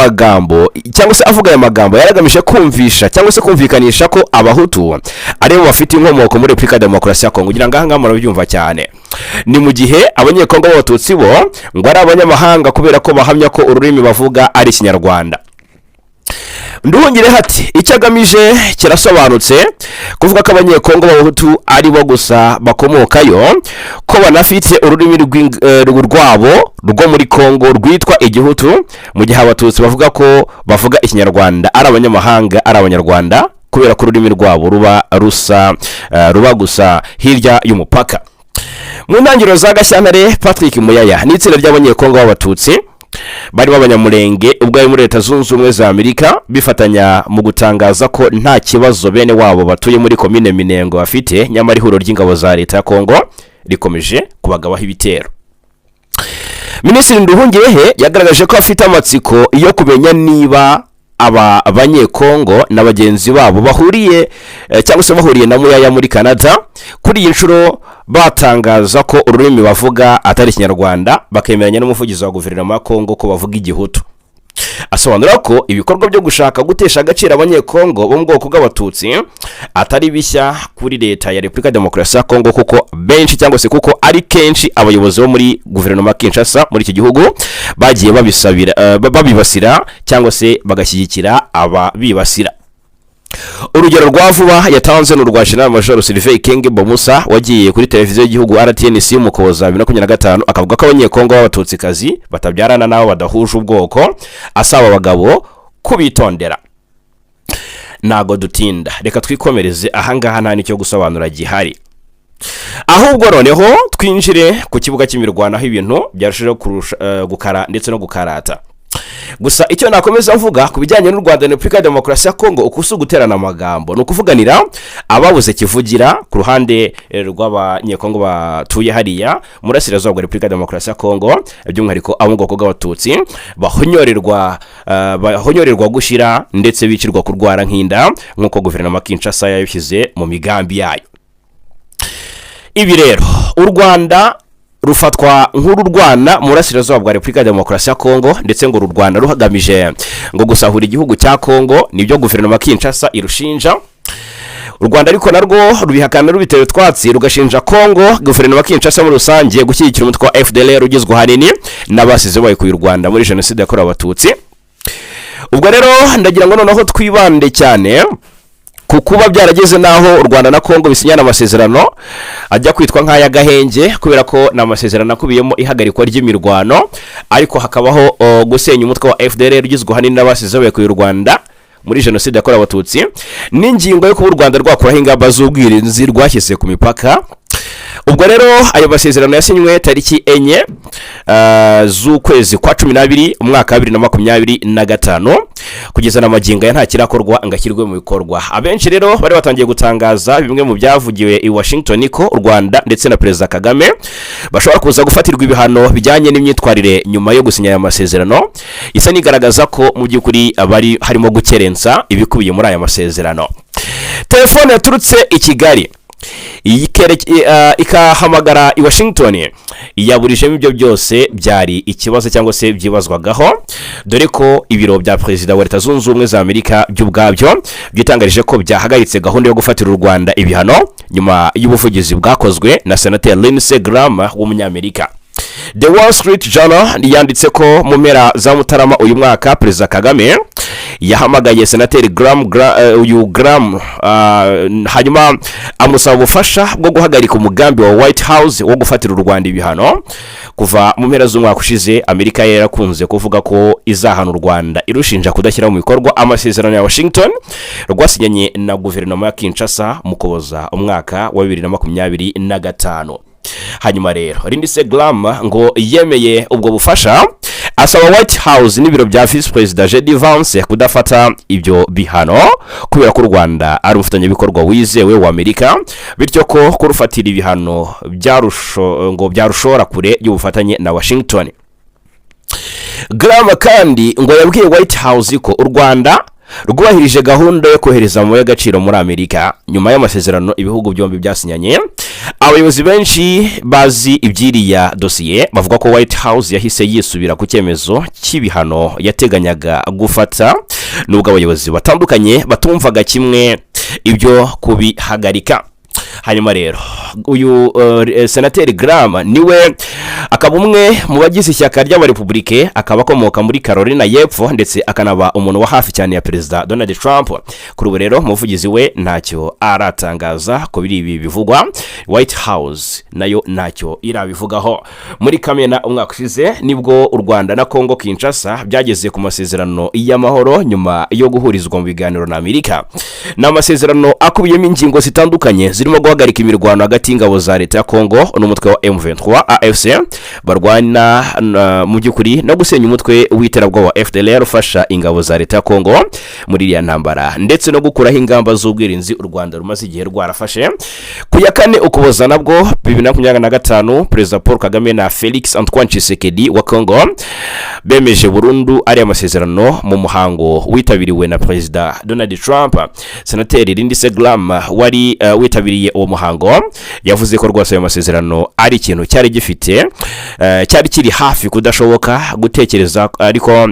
magambo yaragamije kumvisha cyangwa se kumvikanisha ko Abahutu ari bo bafite inkomoko muri Repubulika Demokarasi ya Congo. Kugira ngo aha murabyumva cyane, ni mu gihe abanyekongo b'Abatutsi bo ngo ari abanyamahanga kubera ko bahamya ko ururimi bavuga ari Ikinyarwanda. Nduhungirehe ati icyo agamije kirasobanutse, kuvuga ko abanyekongo b'Abahutu ari bo gusa bakomokayo, ko banafite ururimi rwabo rwo muri Congo rwitwa Igihutu, mu gihe Abatutsi bavuga ko bavuga Ikinyarwanda ari abanyamahanga ari Abanyarwanda kubera ko ururimi rwabo ruba gusa hirya y'umupaka. Mu ntangiriro za Gashyantare Patrick Muyaya n'itsinda ry'abanyekongo b'Abatutsi bari b'abanyamurenge ubwo muri Leta Zunze Ubumwe za Amerika bifatanya mu gutangaza ko nta kibazo bene wabo batuye muri komine Minengo bafite, nyamara ihuriro ry'ingabo za Leta ya Congo rikomeje kubagabaho ibitero. Minisitiri Nduhungirehe yagaragaje ko afite amatsiko yo kumenya niba abanyekongo na bagenzi babo bahuriye cyangwa se bahuriye na Muyaya muri Canada. Kuri iyi nshuro batangaza ko ururimi bavuga atari Ikinyarwanda, bakemeranya n'umuvugizi wa guverinoma ya Congo ko bavuga Igihutu. Asobanura ko ibikorwa byo gushaka gutesha agaciro abanyekongo bo mu bwoko bw'Abatutsi atari bishya kuri Leta ya Repubulika Demokarasi ya Congo, kuko benshi cyangwa se kuko ari kenshi abayobozi bo muri guverinoma Kinshasa muri iki gihugu bagiye babibasira cyangwa se bagashyigikira ababibasira. urugero rwa vuba yatanze n'urwa General Major Sylvain Kenge Bomusa wagiye kuri televiziyo y'igihugu RTNC mu Koza 2025 akavuga ko abanyekongo b'abatutsikazi batabyarana nabo badahuje ubwoko, asaba abagabo kubitondera. Nago dutinda, reka twikomereze ahangaha nta nicyo gusobanura gihari. Ahubwo noneho twinjire ku kibuga cy'imirwano aho ibintu byarushijeho gukara ndetse no gukarata. Gusa icyo nakomeza mvuga ku bijyanye n'u Rwanda na Repubulika ya Demokarasi ya Kongo ukusu guterana amagambo no kuvuganira ababuze kivugira ku ruhande rw'abanyekongo batuye hariya murasirazuba bwa Repubulika ya Demokarasi ya Kongo, by'umwihariko abo ngoko bw'abatutsi bahonyorerwa gushira ndetse bicirwa kurwara nk'inda nk'uko guverinoma Kinshasa yabishyize mu migambi yayo. Ibi rero u Rwanda rufatwa nk'ururwana murasirazuba bwa Repubulika ya Demokarasi ya Kongo, ndetse ngo u Rwanda ruhagamije ngo gusahura igihugu cya Kongo, nibyo guverinoma Kinshasa irushinja. U Rwanda ariko narwo rubihakana rubiteye twatsi rugashinja Kongo guverinoma Kinshasa muri rusange gushyigikira umutwe wa FDLR ugizwe hanini n'abasize bayikuye u Rwanda muri jenoside yakorewe abatutsi. Ubwo rero ndagira ngo noneho twibande cyane kukuba byarageze naho u Rwanda na Kongo bisinyana amasezerano ajya kwitwa nk'aya gahenge, kubera ko na amasezerano akubiyemo ihagarikwa ry'imirwano, ariko hakabaho gusenya umutwe wa FDLR ugizwe hanini n'abasize bayikuye u Rwanda muri jenoside yakorewe abatutsi, n'ingingo yo kuba u Rwanda rwakuraho ingamba z'ubwirinzi rwashyize ku mipaka. Ubwo rero ayo masezerano yasinywe tariki enye z'ukwezi kwa 12 umwaka wa 2025 kugeza na magingo ya nta kirakorwa ngashyirwe mu bikorwa. Abenshi rero bari batangiye gutangaza bimwe mu byavugiwe i Washington ko u Rwanda ndetse na Perezida Kagame bashobora kuza gufatirwa ibihano bijyanye n'imyitwarire nyuma yo gusinya aya masezerano, isa nigaragaza ko mu by'ukuri abari harimo gukerensa ibikubiye muri aya masezerano. Telefone yaturutse i Kigali ikahamagara i Washington yaburijemo ibyo byose byari ikibazo cyangwa se byibazwagaho, dore ko ibiro bya Perezida wa Leta Zunze Ubumwe za Amerika by'ubwabyo byitangarije ko byahagaritse gahunda yo gufatira u Rwanda ibihano nyuma y'ubuvugizi bwakozwe na Senateri Lindsey Graham w'umunyamerika. The Wall Street Journal yanditse ko mu mpera za Mutarama uyu mwaka Perezida Kagame yahamagaye Senateri Graham hanyuma amusaba ubufasha bwo guhagarika umugambi wa White House wo gufatira u Rwanda ibihano. Kuva mu mpera z'umwaka ushize Amerika yarakunze kuvuga ko izahana u Rwanda irushinja kudashyira mu bikorwa amasezerano ya Washington rwasinyanye na guverinoma ya Kinshasa mu Kuboza umwaka wa 2025. Hanyuma rero Lindsey Graham ngo yemeye ubwo bufasha, asaba White House n'ibiro bya Vice President JD Vance kudafata ibyo bihano kubera ko u Rwanda ari umufatanyabikorwa wizewe wa Amerika, bityo ko kurufatira ibihano byarushora kure y'ubufatanye na Washington. Graham kandi ngo yabwiye White House ko u Rwanda rwubahirije gahunda yo kohereza mu y'agaciro muri Amerika nyuma y'amasezerano ibihugu byombi byasinyanye. Abayobozi benshi bazi ibyiriya dosiye bavuga ko White House yahise yisubira ku cyemezo cy'ibihano yateganyaga gufata, nubwo abayobozi batandukanye batumvaga kimwe ibyo kubihagarika. Hanyuma rero uyu Senateri Graham niwe akaba umwe mu bagize ishyaka ry'abarepublike, akaba akomoka muri Carolina y'Epfo ndetse akanaba umuntu wa hafi cyane ya Perezida Donald Trump. Kuri ubu rero umuvugizi we ntacyo aratangaza ko biri ibi bivugwa, White House nayo ntacyo irabivugaho. Muri Kamena umwaka ushize nibwo u Rwanda na Congo Kinshasa byageze ku masezerano y'amahoro nyuma yo guhurizwa mu biganiro na Amerika. N'amasezerano akubiyemo ingingo zitandukanye zirimo guhagarika imirwano hagati y'ingabo za leta ya Kongo n'umutwe wa M23 AFC barwana mu by'ukuri no gusenya umutwe w'iterabwoba wa FDLR ufasha ingabo za leta ya Kongo muri iriya ntambara, ndetse no gukuraho ingamba z'ubwirinzi u Rwanda rumaze igihe rwarafashe. Ku ya 4 Ukuboza nabwo 2025 Perezida Paul Kagame na Felix Antoine Tshisekedi wa Kongo bemeje burundu ari amasezerano mu muhango witabiriwe na Perezida Donald Trump. Senateri Lindsey Graham wari witabiriye uwo muhango yavuze ko rwose ayo masezerano ari ikintu cyari gifite cyari kiri hafi kudashoboka gutekereza, ariko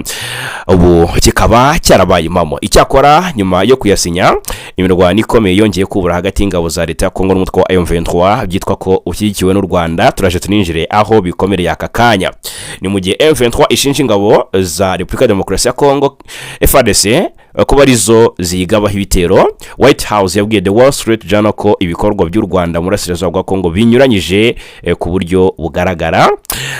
ubu kikaba cyarabaye impamo. Icyakora nyuma yo kuyasinya imirwano ikomeye yongeye kubura hagati y'ingabo za leta ya Kongo n'umutwe wa M23 byitwa ko ushyigikiwe n'u Rwanda. Turaje tuninjire aho bikomereye aka kanya. Ni mu gihe M23 ishinja ashinja ingabo za Repubulika ya Demokarasi ya Congo FARDC kuba arizo ziyigabaho ibitero. White House yabwiye The Wall Street Journal ko ibikorwa by'u Rwanda muri Burasirazuba bwa Congo binyuranyije ku buryo bugaragara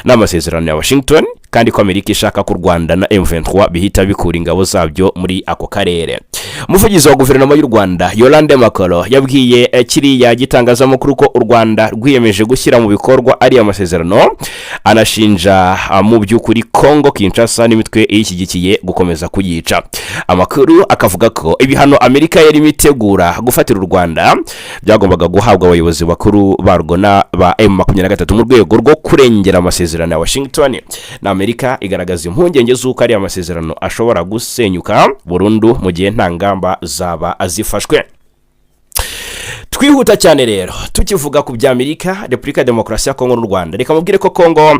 n'amasezerano ya Washington, kandi ko Amerika ishaka ko Rwanda na M23 bihita bikura ingabo zabyo muri ako karere. Umuvugizi wa guverinoma y'u Rwanda Yolande Makolo yabwiye kiriya gitangazamakuru ko u Rwanda rwiyemeje gushyira mu bikorwa ari amasezerano, anashinja mu by'ukuri Congo Kinshasa n'imitwe ishyigikiye gukomeza kuyica. Amakuru akavuga ko ibihano Amerika yari mitegura gufatira u Rwanda byagombaga guhabwa abayobozi bakuru barwo na ba M23 mu rwego rwo kurengera amasezerano ya Washington. Na Amerika igaragaza impungenge z'uko ari amasezerano ashobora gusenyuka burundu mu gihe nta ngamba zaba azifashwe. Twihuta cyane rero tukivuga ku bya Amerika, Repubulika ya Demokarasi ya Kongo n'u Rwanda. Reka mubwire ko Kongo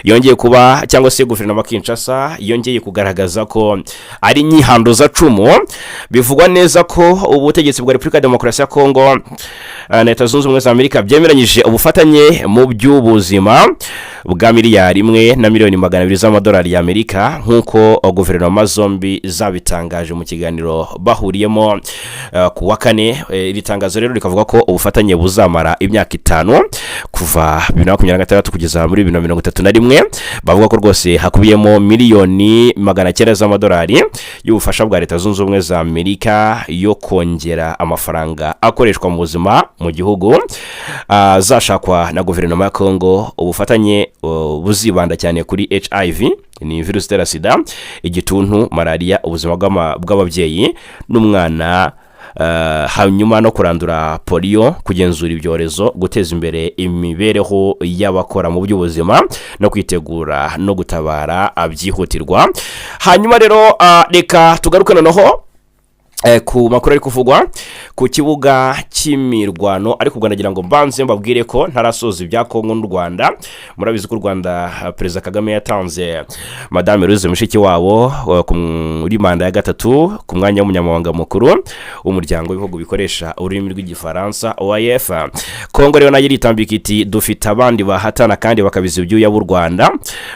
yongeye kuba cyangwa se guverinoma Kinshasa yongeye kugaragaza ko ari nyihandoza cumu. Bivugwa neza ko ubutegetsi bwa Repubulika ya Demokarasi ya Kongo na Leta Zunze Ubumwe za Amerika byemeranyije ubufatanye mu by'ubuzima bwa miliyari 1,200,000 z'amadolari y'Amerika, nkuko guverinoma zombi zabitangaje mu kiganiro bahuriyemo ku wa kane. Iri tangazo rero rikavuga ko ubufatanye buzamara imyaka 5 kuva 2026 kugeza muri 2031. Bavuga ko rwose hakubiyemo miliyoni 900 z'amadolari y'ubufasha bwa Leta Zunze Ubumwe za Amerika yo kongera amafaranga akoreshwa mu buzima mu gihugu zashakwa na guverinoma ya Kongo. Ubufatanye buzibanda cyane kuri HIV, ni virusi itera sida, igituntu, malaria, ubuzima bw'ababyeyi n'umwana, hanyuma no kurandura polio, kugenzura ibyorezo, guteza imbere imibereho y'abakora mu by'ubuzima no kwitegura no gutabara abyihutirwa. Hanyuma rero reka tugaruke noneho ku makuru ari kuvugwa ku kibuga cy'imirwano. Ariko ubwo nagira ngo mbanze mbabwire ko ntarasoza ibya Kongo n'u Rwanda. Murabizi ko u Rwanda Perezida Kagame yatanze Madame Louise Mushikiwabo kuri manda ya gatatu ku mwanya w'umunyamabanga mukuru w'umuryango w'ibihugu bikoresha ururimi rw'igifaransa OIF. Kongo rero nayo itambika iti dufite abandi bahatana kandi bakabiza ibyuya b'u Rwanda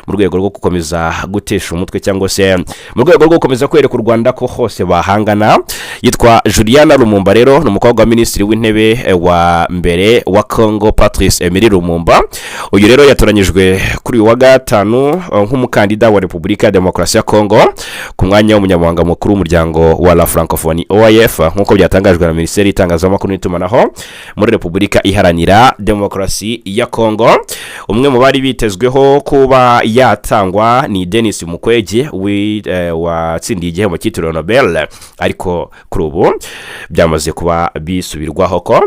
mu rwego rwo gukomeza gutesha umutwe cyangwa se mu rwego rwo gukomeza kwereka u Rwanda ko hose bahangana. Yitwa Juliana Lumumba rero ni umukobwa wa minisitiri w'intebe wa mbere wa Congo Patrice Emery Lumumba. Uyu rero yatoranyijwe kuri wa gatanu nk'umukandida wa Repubulika ya Demokarasi ya Congo ku mwanya w'umunyamabanga mukuru w'umuryango wa la Francophonie OIF, nk'uko byatangajwe na Minisiteri y'Itangazamakuru n'itumanaho muri Repubulika Iharanira Demokarasi ya Congo. Umwe mu bari bitezweho kuba yatangwa ni Denis Mukwege watsindiye igihembo cyitiriwe Nobel, ariko kuri ubu byamaze kuba bisubirwaho ko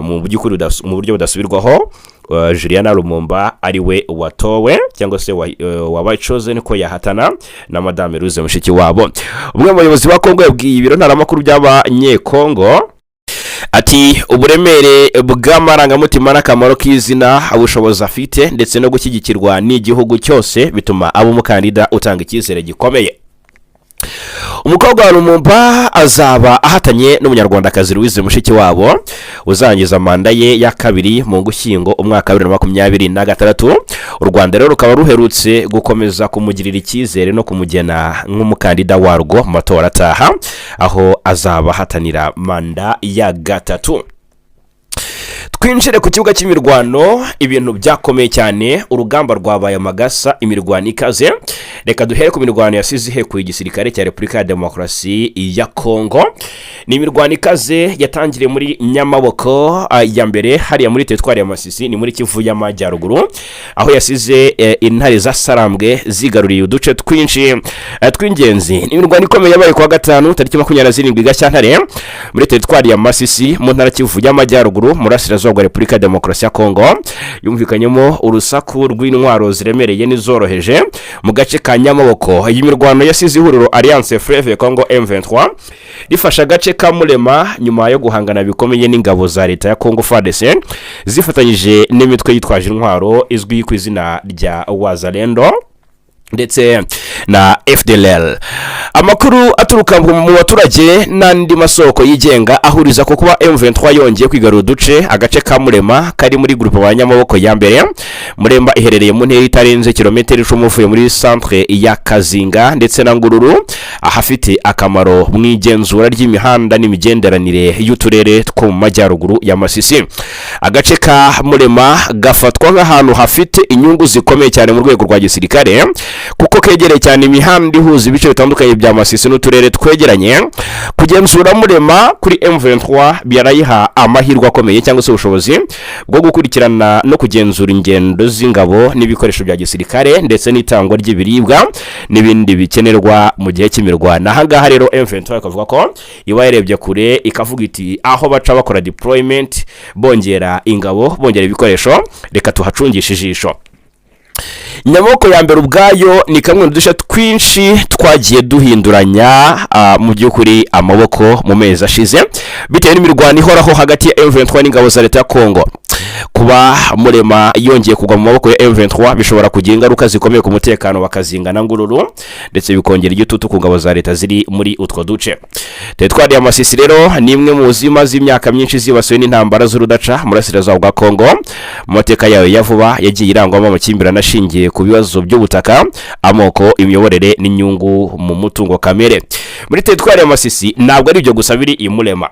mu buryo budasubirwaho Juliana Lumumba ari we watowe cyangwa se wabaye chosen ko yahatana na Madame Louise Mushikiwabo. Umwe mu bayobozi ba Kongo yabwiye ibiro ntaramakuru by'abanyekongo ati uburemere bw'amarangamutima n'akamaro k'izina, ubushobozi afite ndetse no gushyigikirwa n'igihugu cyose bituma abo umukandida utanga icyizere gikomeye. Umukobwa wa Lumumba azaba ahatanye n'umunyarwandakazi Louise Mushikiwabo uzangiza manda ye ya kabiri mu Gushyingo umwaka 2026. U Rwanda rero rukaba ruherutse gukomeza kumugirira icyizere no kumugena nk'umukandida warwo mu matora ataha, aho azaba ahatanira manda ya gatatu. Twinjire ku kibuga cy'imirwano. Ibintu byakomeye cyane, urugamba rwabaye amagasa, imirwano ikaze. Reka duhere ku mirwano yasize hekuye igisirikare cya Repubulika ya Demokarasi ya Kongo. Ni imirwano ikaze yatangiriye muri Nyamaboko ya mbere hariya muri teritwari ya Masisi, ni muri Kivu y'Amajyaruguru, aho yasize intare za Sarambwe zigaruriye uduce twinshi tw'ingenzi. Ni imirwano ikomeye yabaye ku wa gatanu tariki 27 Gashyantare muri teritwari ya Masisi mu ntara Kivu y'Amajyaruguru muri Burasirazuba bwa Repubulika ya Demokarasi ya Kongo. Yumvikanyemo urusaku rw'intwaro ziremereye n'izoroheje mu gace ka Nyamaboko. Iyi mirwano yasize ihuriro Alliance Fleuve Congo M23 rifasha agace ka Mulema nyuma yo guhangana bikomeye n'ingabo za leta ya Congo FARDC zifatanyije n'imitwe yitwaje intwaro izwi ku izina rya Wazalendo ndetse na FDLR. amakuru aturuka mu baturage n'andi masoko yigenga ahuriza ko kuba M23 yongeye kwigarura uduce agace ka Murema kari muri groupe banyamaboko ya mbere. Muremba iherereye mu ntera itarenze kilometero 10 uvuye muri centre ya Kazinga ndetse na Ngururu, ahafite akamaro mu igenzura ry'imihanda n'imigenderanire y'uturere two mu majyaruguru ya Masisi. Agace ka Murema gafatwa nk'ahantu hafite inyungu zikomeye cyane mu rwego rwa gisirikare kuko kegereye cyane imihanda ihuza ibice bitandukanye bya Masisi n'uturere twegeranye. Kugenzura Murema kuri M23 byarayiha amahirwe akomeye cyangwa se ubushobozi bwo gukurikirana no kugenzura ingendo z'ingabo n'ibikoresho bya gisirikare ndetse n'itangwa ry'ibiribwa n'ibindi bikenerwa mu gihe cy'imirwano. Aha ngaha rero M23 ikavuga ko iba yarebye kure ikavuga iti aho baca bakora deployment bongera ingabo bongera ibikoresho reka tuhacungisha ijisho. Nyamoko ya mbere ubwayo ni kamwe mu dusha twinshi twagiye duhinduranya mu by'ukuri amaboko mu mezi ashize bitewe n'imirwano ihoraho hagati ya M23 n'ingabo za leta ya Congo. Kuba Murema yongeye kugwa mu maboko ya M23 bishobora kugira ingaruka zikomeye ku mutekano wa Kazinga na Ngururu ndetse bikongera igitutu ku ngabo za leta ziri muri utwo duce. Teritwari ya Masisi rero ni imwe mu zima z'imyaka myinshi zibasiwe n'intambara z'urudaca mu burasirazuba bwa Congo. Mu mateka yayo ya vuba yagiye irangwamo amakimbirane ashingiye ku bibazo by'ubutaka, amoko, imiyoborere n'inyungu mu mutungo kamere. Muri teritwari ya Masisi ntabwo ari ibyo gusa biri i Murema.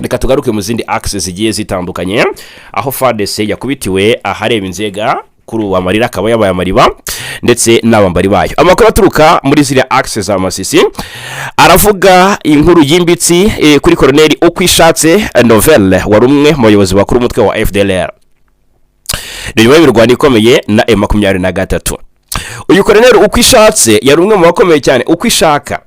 Reka tugaruke mu zindi axes zigiye zitandukanye aho FARDC yakubitiwe ahareba inzega kuri uwa marira akaba yabaye amariba ndetse n'abambari bayo. Amakuru aturuka muri ziriya axes za Masisi aravuga inkuru yimbitsi kuri Colonel Ukwishatse Novel wari umwe mu bayobozi bakuru umutwe wa FDLR. Nyuma y'ibirwano ikomeye na M23. Uyu Colonel Ukwishatse yari umwe mu bakomeye cyane ukwishaka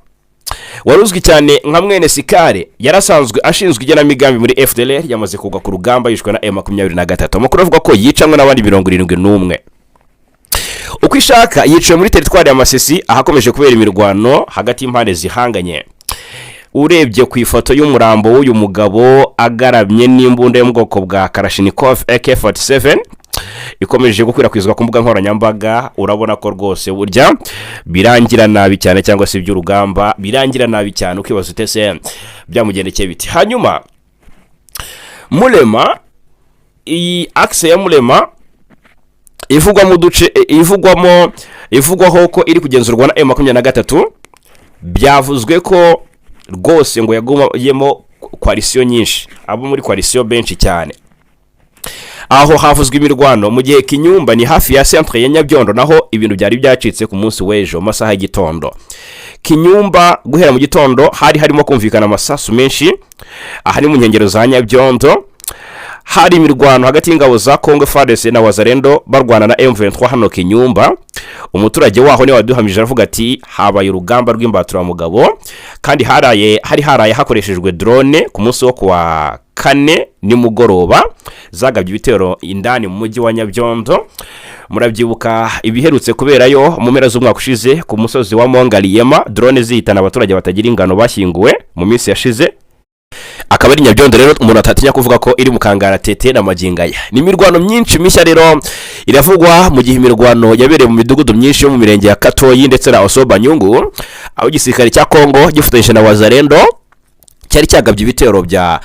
waruzwi cyane nka mwene Sikare, yarasanzwe ashinzwe igenamigambi muri FDLR, yamaze kugwa ku rugamba yishwe na M23. Amakuru avuga ko yicanywe n'abandi 71. Ukwishaka yiciwe muri teritwari ya Masisi ahakomeje kubera imirwano hagati y'impande zihanganye. Urebye ku ifoto y'umurambo w'uyu mugabo agaramye n'imbunda yo mu bwoko bwa Kalashnikov AK-47 ikomeje gukwirakwizwa ku mbuga nkoranyambaga, urabona ko rwose burya birangira nabi cyane cyangwa se iby'urugamba birangira nabi cyane ukibaza utese byamugendekeye biti. Hanyuma Murema, iyi axe ya Murema ivugwa mu duce ivugwaho ko iri kugenzurwa na M23, byavuzwe ko rwose ngo yagumyemo coalition nyinshi, abo muri coalition benshi cyane. Aho havuzwe imirwano mu gihe Kinyumba ni hafi ya centre ya Nyabyondo, naho ibintu byari byacitse ku munsi w'ejo masaha y'igitondo. Kinyumba guhera mu gitondo harimo kumvikana amasasu menshi ahari mu nkengero za Nyabyondo. Hari imirwano hagati y'ingabo za Congo FARDC na Wazalendo barwana na M23 hano Kinyumba. Umuturage waho ni waduhamije aravuga ati habaye urugamba rw'imbatura mugabo kandi haraye hakoreshejwe drone ku munsi wo kuwa kane nimugoroba zagabye ibitero indani mu mujyi wa Nyabyondo. Murabyibuka ibiherutse kuberayo mu mpera z'umwaka ushize ku musozi wa Mongaliyema, drone zihitana abaturage batagira ingano bashyinguwe mu minsi yashize. Akaba ari Nyabyondo rero umuntu atatinya kuvuga ko iri mu kangara tete na magingaya. Ni imirwano myinshi mishya rero iravugwa mu gihe imirwano yabereye mu midugudu myinshi yo mu mirenge ya Katoyi ndetse na Osoba Nyungu, aho igisirikare cya Congo gifatanyije na Wazalendo cyari cyagabye ibitero bya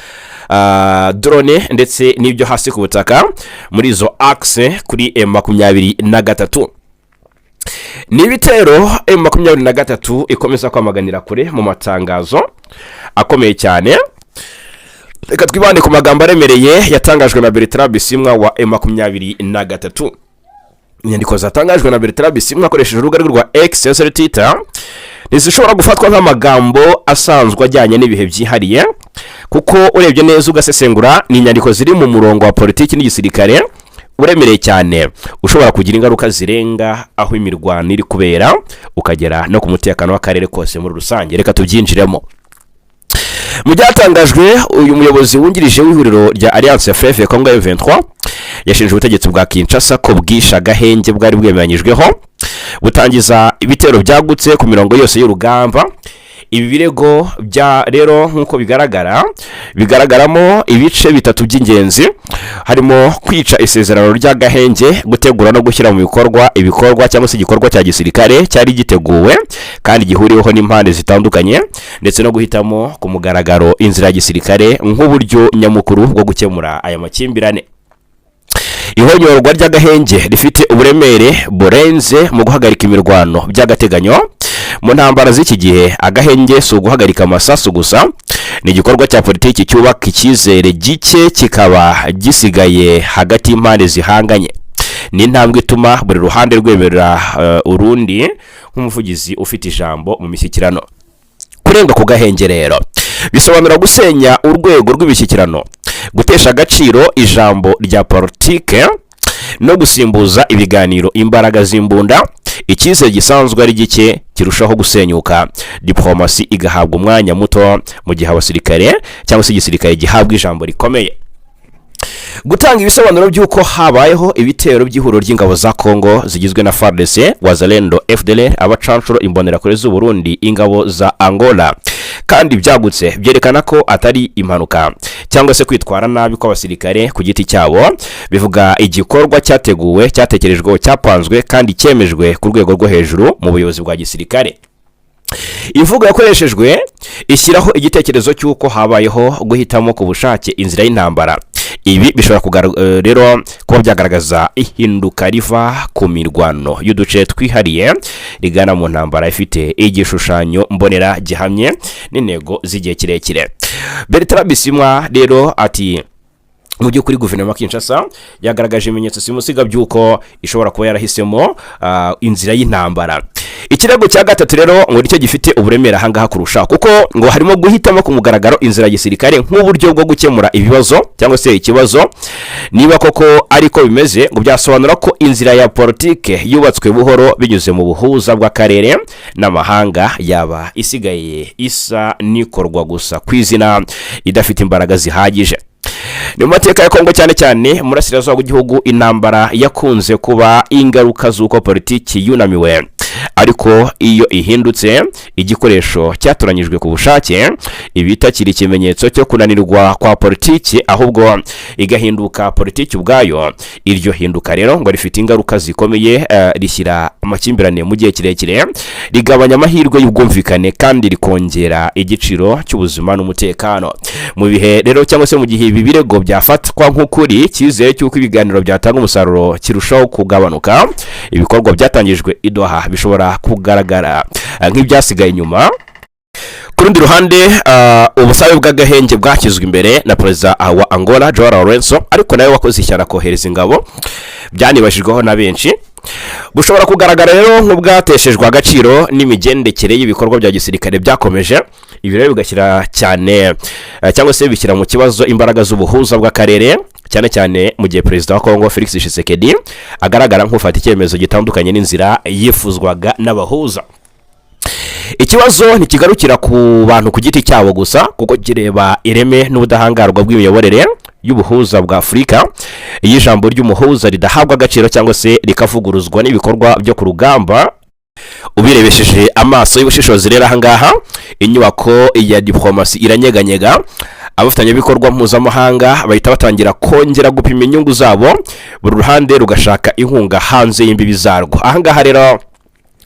drone ndetse n'ibyo hasi ku butaka muri izo axe kuri M23. Ni ibitero M23 ikomeza kwamaganira kure mu matangazo akomeye cyane. Reka twibande ku magambo aremereye yatangajwe na Bertrand Bisimwa wa M23. Inyandiko zatangajwe na Bertrand Bisimwa akoresheje urubuga rwa X Twitter ntizishobora gufatwa nk'amagambo asanzwe ajyanye n'ibihe byihariye, kuko urebye neza ugasesengura ni inyandiko ziri mu murongo wa politiki n'igisirikare uremereye cyane, ushobora kugira ingaruka zirenga aho imirwano iri kubera ukagera no ku mutekano w'akarere kose muri rusange. Reka tubyinjiremo. Mu byatangajwe, uyu muyobozi wungirije w'ihuriro rya Alliance ya FF Congo M23 yashinje ubutegetsi bwa Kinshasa ko bwisha gahenge bwari bwemeranyijweho butangiza ibitero byagutse ku mirongo yose y'urugamba ibi birego bya rero nkuko bigaragaramo ibice bitatu by'ingenzi, harimo kwica isezerano ry'agahenge, gutegura no gushyira mu ibikorwa cyangwa se igikorwa cya gisirikare cyari giteguwe kandi gihuriweho n'impande zitandukanye, ndetse no guhitamo ku mugaragaro inzira ya gisirikare nk'uburyo nyamukuru bwo gukemura aya makimbirane. Ihonyorwa ry'agahenge rifite uburemere burenze mu guhagarika imirwano by'agateganyo. Mu ntambara z'iki gihe agahenge si uguhagarika amasasu gusa, ni igikorwa cya politiki cyubaka icyizere gike kikaba gisigaye hagati y'impande zihanganye. Ni intambwe ituma buri ruhande rwemerera urundi nk'umuvugizi ufite ijambo mu mishyikirano. Kurenga ku gahenge rero bisobanura gusenya urwego rw'ibishyikirano, gutesha agaciro ijambo rya politike no gusimbuza ibiganiro imbaraga z'imbunda. Icyizere gisanzwe ari gike kirushaho gusenyuka, dipolomasi igahabwa umwanya muto, mu gihe abasirikare cyangwa se igisirikare gihabwa ijambo rikomeye. Gutanga ibisobanuro by'uko habayeho ibitero by'ihuriro ry'ingabo za Congo zigizwe na FARDC, Wazalendo, FDLR, abacanshuro, imbonerakure z'u Burundi, ingabo za Angola, kandi byagutse byerekana ko atari impanuka cyangwa se kwitwara nabi kw'abasirikare ku giti cyabo, bivuga igikorwa cyateguwe, cyatekerejweho, cyapanzwe kandi cyemejwe ku rwego rwo hejuru mu buyobozi bwa gisirikare. Imvugo yakoreshejwe ishyiraho igitekerezo cy'uko habayeho guhitamo ku bushake inzira y'intambara. Ibi bishobora rero kuba byagaragaza ihinduka riva ku mirwano y'uduce twihariye rigana mu ntambara ifite igishushanyo mbonera gihamye n'intego z'igihe kirekire. Bertrand Bisimwa rero ati mu by'ukuri guverinoma Kinshasa yagaragaje ibimenyetso simusiga by'uko ishobora kuba yarahisemo inzira y'intambara. Ikirego cya gatatu rero ngo nicyo gifite uburemere ahangaha kurusha, kuko ngo harimo guhitamo ku mugaragaro inzira ya gisirikare nk'uburyo bwo gukemura ibibazo cyangwa se ikibazo. Niba koko ariko bimeze, ngo byasobanura ko inzira ya politike yubatswe buhoro binyuze mu buhuza bw'akarere n'amahanga yaba isigaye isa nikorwa gusa kw'izina idafite imbaraga zihagije. Ni mu mateka ya Congo cyane cyane murasirazuba w'igihugu intambara yakunze kuba ingaruka z'uko politiki yunamiwe, ariko iyo ihindutse igikoresho cyatoranyijwe ku bushake ibitakiri ikimenyetso cyo kunanirwa kwa politiki, ahubwo igahinduka politiki ubwayo. Iryo hinduka rero ngo rifite ingaruka zikomeye, rishyira amakimbirane mu gihe kirekire, rigabanya amahirwe y'ubwumvikane kandi rikongera igiciro cy'ubuzima n'umutekano. Mu bihe rero cyangwa se mu gihe ibi birego byafatwa nk'ukuri, cyizere cy'uko ibiganiro byatanga umusaruro kirushaho kugabanuka. Ibikorwa byatangijwe idoha bishobora kugaragara nk'ibyasigaye inyuma. Ku rundi ruhande ubusabe bw'agahenge bwashyizwe imbere na perezida wa Angola Joao Lourenço, ariko nawe wakoze ishyara kohereza ingabo, byanibashijweho na benshi. Bushobora kugaragara rero nk'ubwateshejwe agaciro n'imigendekere y'ibikorwa bya gisirikare byakomeje. Ibi rero bigashyira cyane cyangwa se bishyira mu kibazo imbaraga z'ubuhuza bw'akarere, cyane cyane mu gihe perezida wa Congo Felix Tshisekedi agaragara nk'ufata icyemezo gitandukanye n'inzira yifuzwaga n'abahuza. Ikibazo ntikigarukira ku bantu ku giti cyabo gusa, kuko kireba ireme n'ubudahangarwa bw'imiyoborere y'ubuhuza bwa Afurika. Iyo ijambo ry'umuhuza ridahabwa agaciro cyangwa se rikavuguruzwa n'ibikorwa byo ku rugamba, ubirebesheje amaso y'ubushishozi rero ahangaha inyubako ya dipolomasi iranyeganyega. Abafatanyabikorwa mpuzamahanga bahita batangira kongera gupima inyungu zabo, buri ruhande rugashaka inkunga hanze y'imbibi zarwo. Ahangaha rero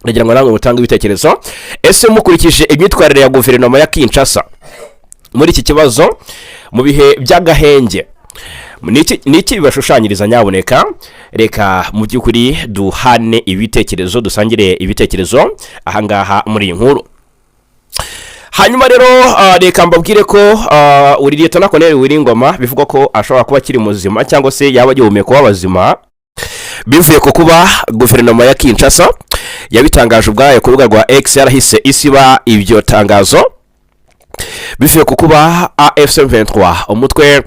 nagira ngo namwe mutange ibitekerezo. Ese mukurikije imyitwarire ya guverinoma ya Kinshasa muri iki kibazo mu bihe by'agahenge, niki bibashushanyiriza? Nyaboneka reka mu by'ukuri duhane ibitekerezo, dusangire ibitekerezo ahangaha muri iyi nkuru. Hanyuma rero reka mbabwire ko uri Lieutenant Colonel Willy Ngoma bivugwa ko ashobora kuba kiri muzima cyangwa se yaba agihumeka w'abazima, bivuye ko kuba guverinoma ya Kinshasa yabitangaje ubwayo ku rubuga rwa X yarahise isiba ibyo tangazo, bivuye ku kuba M23 umutwe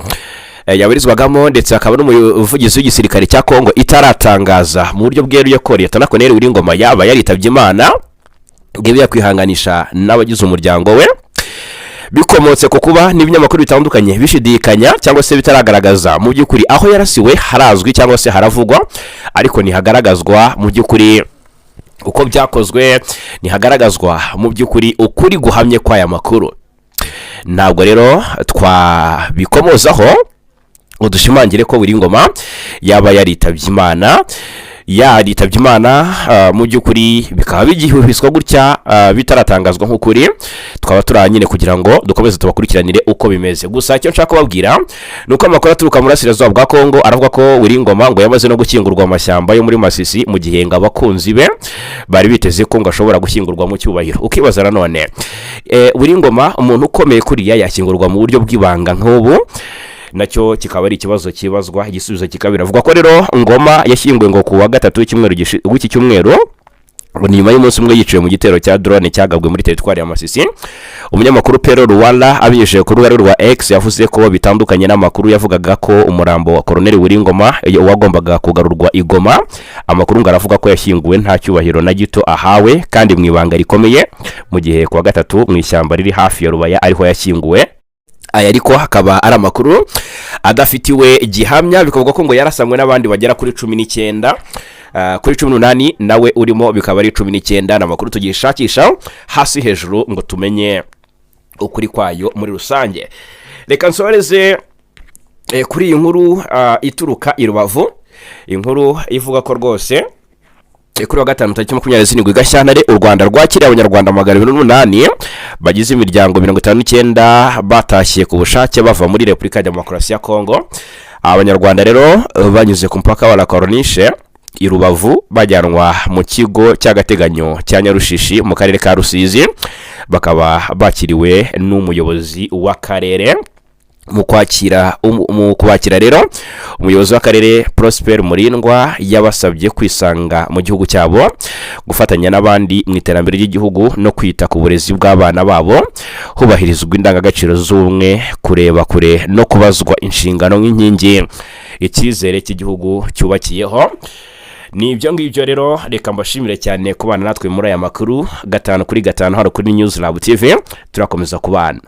yabarizwagamo ndetse akaba n'umuvugizi w'igisirikare cya Congo itaratangaza mu buryo bweruye ko Lieutenant Colonel Willy Ngoma yaba yaritabye Imana, ngiye yakwihanganisha n'abagize umuryango we, bikomotse ku kuba n'ibinyamakuru bitandukanye bishidikanya cyangwa se bitaragaragaza mu by'ukuri aho yarasiwe harazwi cyangwa se haravugwa, ariko ntihagaragazwa mu by'ukuri uko byakozwe ntihagaragazwa mu by'ukuri ukuri guhamye kw'aya makuru. Ntabwo rero twabikomozaho udushimangire ko Willy Ngoma yaba yaritabye Imana mu by'ukuri bikaba bigihuhiswa gutya bitaratangazwa nk'ukuri. Twaba turanyine kugira ngo dukomeze tubakurikiranire uko bimeze. Gusa icyo nshaka kubabwira nuko amakuru aturuka muri Burasirazuba bwa Congo aravuga ko Willy Ngoma ngo yamaze no gushyingurwa mu mashyamba yo muri Masisi, mu gihe ngo abakunzi be bari biteze ko ngo ashobora gushyingurwa mu cyubahiro. Ukibaza nanone Willy Ngoma umuntu ukomeye kuriya yashyingurwa mu buryo bw'ibanga nk'ubu, nacyo kikaba ari ikibazo kibazwa. Igisubizo kikabira avuga ko rero Ngoma yashyinguwe ngo kuwa gatatu w'iki cyumweru nyuma y'umunsi umwe yiciwe mu gitero cya drone cyagabwe muri teritwari ya Masisi. Umunyamakuru Rwanda abinyujije ku rubuga rwa X yavuze ko bitandukanye n'amakuru yavugaga ko umurambo wa Colonel Willy Ngoma wagombaga kugarurwa i Goma. Amakuru ngo aravuga ko yashyinguwe nta cyubahiro na gito ahawe kandi mu ibanga rikomeye, mu gihe kuwa gatatu mu ishyamba riri hafi ya Rubaya ariho yashyinguwe. Aya ariko hakaba ari amakuru adafitiwe gihamya, bikavuga ko ngo yarasamwe n'abandi bagera kuri 19 kuri 18 nawe urimo, bikaba ari 19 n'amakuru tugishakisha hasi hejuru ngo tumenye ukuri kwayo muri rusange. Reka nsoreze kuri iyi nkuru ituruka i Rubavu, inkuru ivuga ko rwose kuri wa gatanu tariki 27 Gashyantare u Rwanda rwakiriye abanyarwanda 208 bagize imiryango 59 batashye ku bushake bava muri Repubulika ya Demokarasi ya Congo. Abanyarwanda rero banyuze ku mpaka wa La Corniche i Rubavu bajyanwa mu kigo cy'agateganyo cya Nyarushishi mu karere ka Rusizi, bakaba bakiriwe n'umuyobozi wa Karere. Mu kwakira rero umuyobozi w'akarere Prosper Murindwa yabasabye kwisanga mu gihugu cyabo, gufatanya n'abandi mu iterambere ry'igihugu no kwita ku burezi bw'abana babo, hubahirizwa indangagaciro z'ubumwe, kureba kure no kubazwa inshingano nk'inkingi icyizere cy'igihugu cyubakiyeho. Ni ibyo ngibyo rero, reka mbashimire cyane kubana natwe muri aya makuru 5 kuri 5 hano kuri News Lab TV. Turakomeza kubana.